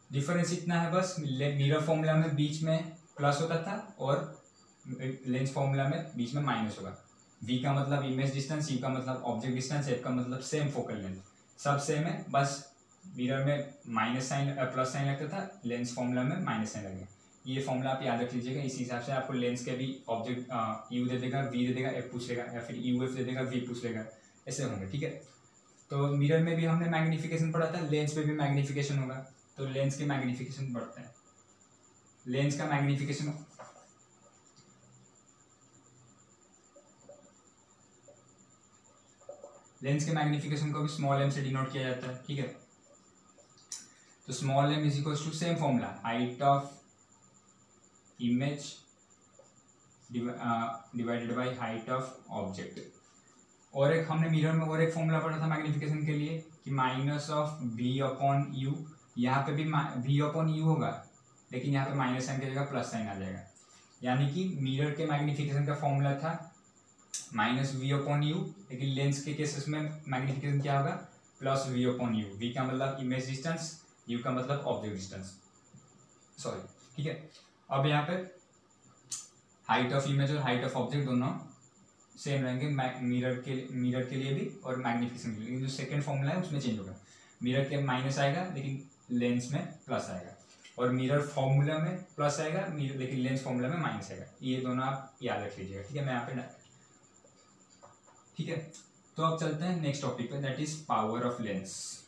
डिफरेंस इतना है बस, मिरर फॉर्मूला में बीच में प्लस होता था और लेंस फॉर्मूला में बीच में माइनस होगा। v का मतलब इमेज डिस्टेंस, u का मतलब ऑब्जेक्ट डिस्टेंस, f का मतलब सेम फोकल लेंथ, सब सेम है, बस मिरर में माइनस साइन प्लस साइन लगता था, लेंस फॉर्मूला में माइनस साइन लगेगा। ये फॉर्मूला आप याद रख लीजिएगा, इसी हिसाब से आपको लेंस के भी ऑब्जेक्ट u दे देगा, v दे देगा, f पूछ लेगा, या फिर uf दे देगा, v पूछ लेगा, ऐसे होंगे, ठीक है। तो मिरर में भी हमने मैग्नीफिकेशन पढ़ा था, लेंस में भी मैग्नीफिकेशन होगा, तो लेंस के मैग्नीफिकेशन बढ़ते हैं। लेंस का मैग्नीफिकेशन को भी स्मॉल m से डिनोट किया जाता है, ठीक है। तो small m is equals to same formula, height of image divided by height of object. और एक हमने मिरर में और एक फॉर्मूला पढ़ा था मैग्नीफिकेशन के लिए कि माइनस ऑफ v/u, यहाँ पे भी v/u होगा, लेकिन यहाँ पे माइनस साइन की जगह प्लस साइन आ जाएगा, यानी कि मिरर के मैग्नीफिकेशन का फॉर्मूला था माइनस v/u, लेकिन लेंस के केसेस में मैग्नीफिकेशन क्या होगा, प्लस v/u। v का मतलब इमेज डिस्टेंस, u का मतलब ऑब्जेक्ट डिस्टेंस, सॉरी, ठीक है। अब यहाँ पे हाइट ऑफ इमेज और हाइट ऑफ ऑब्जेक्ट दोनों सेम रहेंगे मिरर के लिए भी और मैग्नीफिकेशन के लिए, लेकिन जो सेकंड फॉर्मूला है उसमें चेंज होगा, मिरर के माइनस आएगा लेकिन लेंस में प्लस आएगा, और मिरर फॉर्मूला में प्लस आएगा लेकिन लेंस फॉर्मूला में माइनस आएगा। ये दोनों आप याद रख लीजिएगा, ठीक है। मैं यहाँ पे ठीक है, तो अब चलते हैं नेक्स्ट टॉपिक पे, that is power of lens.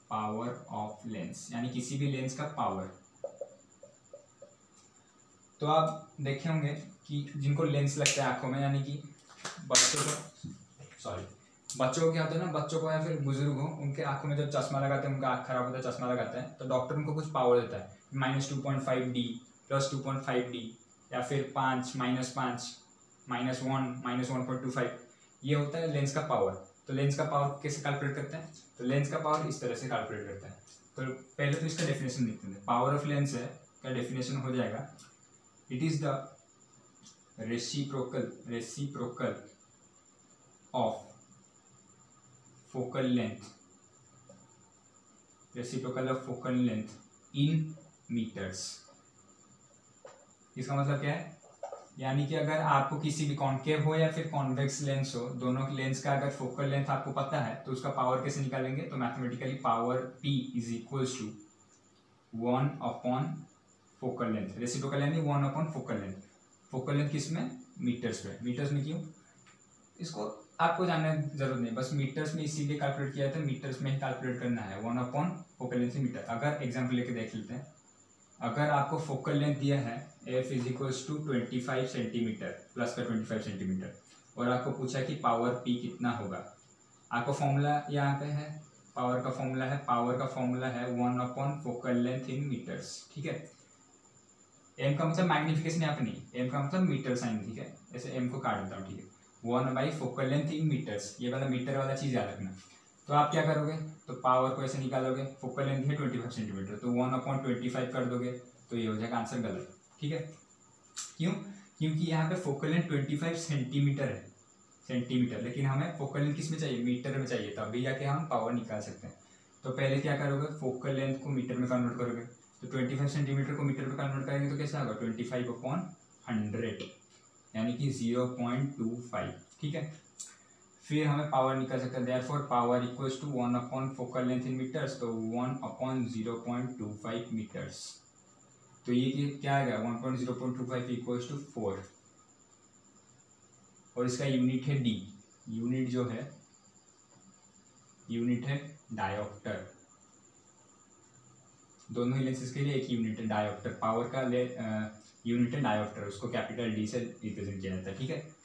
Power of lens यानी किसी भी लेंस का पावर। तो आप देखे होंगे कि जिनको लेंस लगता है आंखों में, यानी कि बच्चों को क्या होता है ना, बच्चों को या फिर बुजुर्ग हो, उनके आंखों में जब चश्मा लगाते हैं, उनका आंख खराब होता है, चश्मा लगाते हैं, तो डॉक्टर उनको कुछ पावर देता है, -2.5D, +2.5D, या फिर 5, -5, -1, -1.25, ये होता है लेंस का पावर। तो लेंस का पावर कैसे कैलकुलेट करते हैं, तो लेंस का पावर इस तरह से कैलकुलेट करते हैं। तो पहले तो इसका डेफिनेशन लिखते हैं, पावर ऑफ लेंस है का डेफिनेशन हो जाएगा, it is the reciprocal of focal length in metres. इसका मतलब क्या है, यानी कि अगर आपको किसी भी कॉन्केव हो या फिर कॉन्वेक्स लेंस हो, दोनों लेंस का अगर फोकल लेंथ आपको पता है तो उसका पावर कैसे निकालेंगे, तो मैथमेटिकली power P is equals to 1 upon focal length, reciprocal यानी 1 upon focal length. Focal length किस में, मीटर्स में। मीटर्स में क्यों, इसको आपको जानने की जरूरत नहीं, बस मीटर्स में इसीलिए कैलकुलेट किया था, मीटर्स में ही कैलकुलेट करना है, 1 अपॉन फोकल लेंथ मीटर। अगर एग्जाम्पल लेके देख लेते हैं, अगर आपको फोकल लेंथ दिया है f is equals to 25 centimetre plus का 25 सेंटीमीटर, और आपको पूछा कि पावर पी कितना होगा, आपको फॉर्मूला यहाँ पे है, पावर का फॉर्मूला है, पावर का फॉर्मूला है 1 upon focal length in metres, ठीक है। एम का मतलब मैग्निफिकेशन यहाँ पे नहीं, एम का मतलब मीटर साइन, ठीक है, ऐसे एम को काट देता हूँ, ठीक है। 1 by focal length in metres, ये वाला मीटर वाला चीज़ याद रखना। तो आप क्या करोगे, तो पावर को ऐसे निकालोगे, फोकल लेंथ है 25 सेंटीमीटर, तो 1 अपॉन 25 कर दोगे, तो ये हो जाएगा आंसर गलत, ठीक है। क्यों, क्योंकि यहाँ पे फोकल लेंथ 25 सेंटीमीटर है, सेंटीमीटर, लेकिन हमें फोकल लेंथ किस में चाहिए, मीटर में चाहिए, तभी जाके हम पावर निकाल सकते हैं। तो पहले क्या करोगे, फोकल लेंथ को मीटर में कन्वर्ट करोगे, तो 25 सेंटीमीटर को मीटर में कन्वर्ट करेंगे तो कैसा होगा, 25 अपॉन 100 यानी कि 0.25, ठीक है। फिर हमें पावर निकल सकता है, therefore power equals to 1 upon focal length in metres, तो 1 अपॉन 0.25 मीटर्स, तो ये क्या आएगा 1.0.25 इक्वल्स टू 4, और इसका यूनिट है डी, यूनिट जो है यूनिट है डायोप्टर, दोनों ही लेंसेज के लिए एक यूनिट है डायोप्टर, पावर का यूनिट है डायोप्टर, उसको कैपिटल डी से रिप्रेजेंट किया जाता है, ठीक है।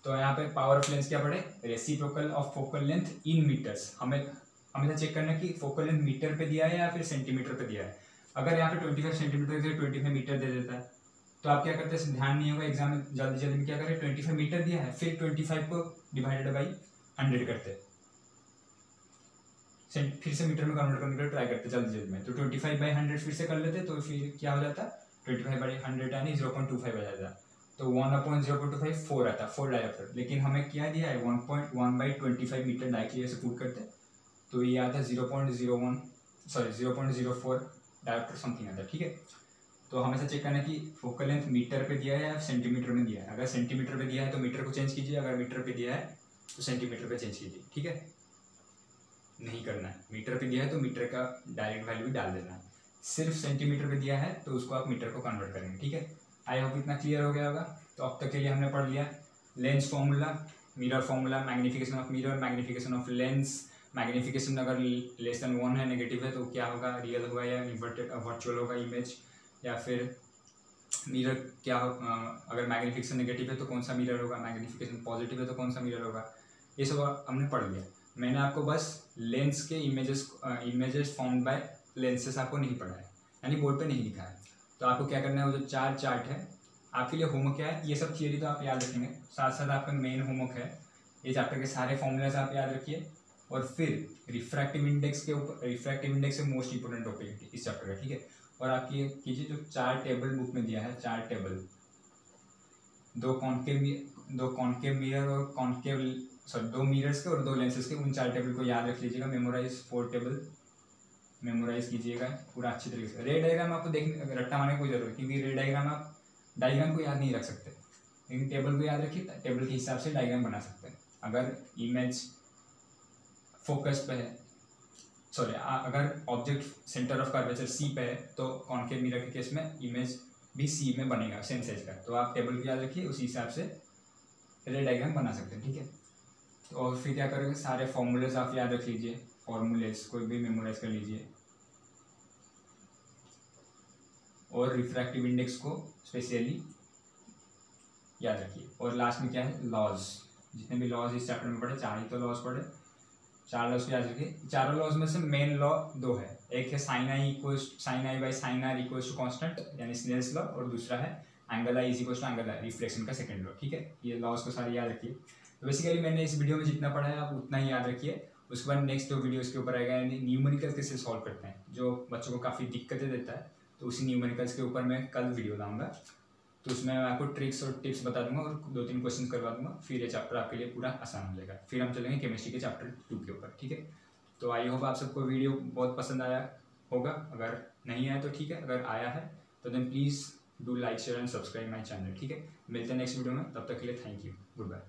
तो यहाँ पे पावर ऑफ लेंस क्या पड़े, reciprocal of focal length in metres, हमें हमें चेक करना है कि फोकल लेंथ मीटर पे दिया है या फिर सेंटीमीटर पे दिया है। अगर यहाँ पे 25 सेंटीमीटर के 25 मीटर दे देता है, तो आप क्या करते हैं, ध्यान नहीं होगा एग्जाम में, जल्दी जल्दी में क्या करें, 25 मीटर दिया है, फिर 25 को डिवाइडेड बाई 100 करते हैं, फिर से मीटर में कन्वर्ट करने के लिए ट्राई करते जल्दी जल्दी में, तो 25/100 फिर से कर लेते, तो फिर क्या हो जाता, 25/100 यानी 0.25 आ जाता, तो 1/0.25 4 आता, 4 डायोप्टर, लेकिन हमें क्या दिया है 1.1/25 मीटर डायरेक्टली ऐसे पुट करते, तो ये आता 0.04 डायोप्टर समथिंग आता, ठीक है। तो हमेशा चेक करना है कि फोकल लेंथ मीटर पे दिया है या सेंटीमीटर में दिया है, अगर सेंटीमीटर पे दिया है तो मीटर को चेंज कीजिए, अगर मीटर पे दिया है तो सेंटीमीटर पे चेंज कीजिए, ठीक है। नहीं करना है, मीटर पे दिया है तो मीटर का डायरेक्ट वैल्यू भी डाल देना है, सिर्फ सेंटीमीटर पे दिया है तो उसको आप मीटर को कन्वर्ट करेंगे, ठीक है। आई होप इतना क्लियर हो गया होगा। तो अब तक के लिए हमने पढ़ लिया lens formula, mirror formula, magnification of mirror, magnification of lens, magnification अगर लेस देन 1 है, नेगेटिव है, तो क्या होगा, रियल होगा या इन्वर्टेड वर्चुअल होगा इमेज, या फिर मिरर क्या अगर मैग्निफिकेशन नेगेटिव है तो कौन सा मिरर होगा, मैग्निफिकेशन पॉजिटिव है तो कौन सा मिरर होगा, ये सब हमने पढ़ लिया। मैंने आपको बस लेंस के इमेजेस फॉर्म्ड बाय लेंसेस आपको नहीं पढ़ा है, यानी बोर्ड पे नहीं लिखा है। तो आपको क्या करना है, वो जो 4 चार्ट है आपके लिए होमवर्क क्या है, ये सब थियरी तो आप याद रखेंगे, साथ साथ आपका मेन होमवर्क है ये चैप्टर के सारे फॉर्मूलाज आप याद रखिए, और फिर रिफ्रैक्टिव इंडेक्स के ऊपर, रिफ्रैक्टिव इंडेक्स से मोस्ट इंपोर्टेंट टॉपिक इस चैप्टर का, ठीक है। और आप ये कीजिए जो 4 टेबल बुक में दिया है, 4 टेबल, दो कॉन्केव मिरर और दो मिरर्स के और 2 लेंसेज के, उन 4 टेबल को याद रख लीजिएगा, मेमोराइज 4 टेबल मेमोराइज कीजिएगा पूरा अच्छी तरीके से। रे डायग्राम आपको देखने रट्टा मारने की कोई जरूरत, क्योंकि रे डायग्राम आप डायग्राम को याद नहीं रख सकते, लेकिन टेबल को याद रखिए, टेबल के हिसाब से डायग्राम बना सकते हैं। अगर इमेज फोकस पे है, सॉरी अगर object centre of curvature C पे है, तो कॉन्केव मिरर के केस में इमेज भी सी में बनेगा सेम साइज का, तो आप टेबल को याद रखिए, उसी हिसाब से रे डायग्राम बना सकते हैं, ठीक है। तो और फिर क्या करोगे, सारे फॉर्मूलेज आप याद रख लीजिए, फॉर्मूलेज कोई भी मेमोराइज कर लीजिए, और रिफ्रैक्टिव इंडेक्स को स्पेशली याद रखिए। और लास्ट में क्या है, लॉज, जितने भी लॉज इस चैप्टर में पढ़े, 4 ही तो लॉज पढ़े, 4 लॉज को याद रखिए। चारों लॉज में से मेन लॉ 2 है, एक है sine I by sine r equals to constant यानी स्नेल्स लॉ, और दूसरा है angle I is equals to angle I, reflection का सेकंड लॉ, ठीक है। ये लॉज को सारे याद रखिए। तो बेसिकली मैंने इस वीडियो में जितना पढ़ा है आप उतना ही याद रखिए, उसके बाद नेक्स्ट 2 वीडियो इसके ऊपर आएगा, यानी न्यूमेरिकल कैसे सॉल्व करते हैं, जो बच्चों को काफ़ी दिक्कतें देता है, तो उसी न्यूमेरिकल्स के ऊपर मैं कल वीडियो लाऊंगा, तो उसमें मैं आपको ट्रिक्स और टिप्स बता दूंगा और 2-3 क्वेश्चन करवा दूंगा, फिर ये चैप्टर आपके लिए पूरा आसान हो जाएगा। फिर हम चलेंगे केमिस्ट्री के चैप्टर 2 के ऊपर, ठीक है। तो आई होप आप सबको वीडियो बहुत पसंद आया होगा, अगर नहीं आया तो ठीक है, अगर आया है तो then please do like share and subscribe my channel. ठीक है, मिलते हैं नेक्स्ट वीडियो में, तब तक के लिए थैंक यू, गुड बाय।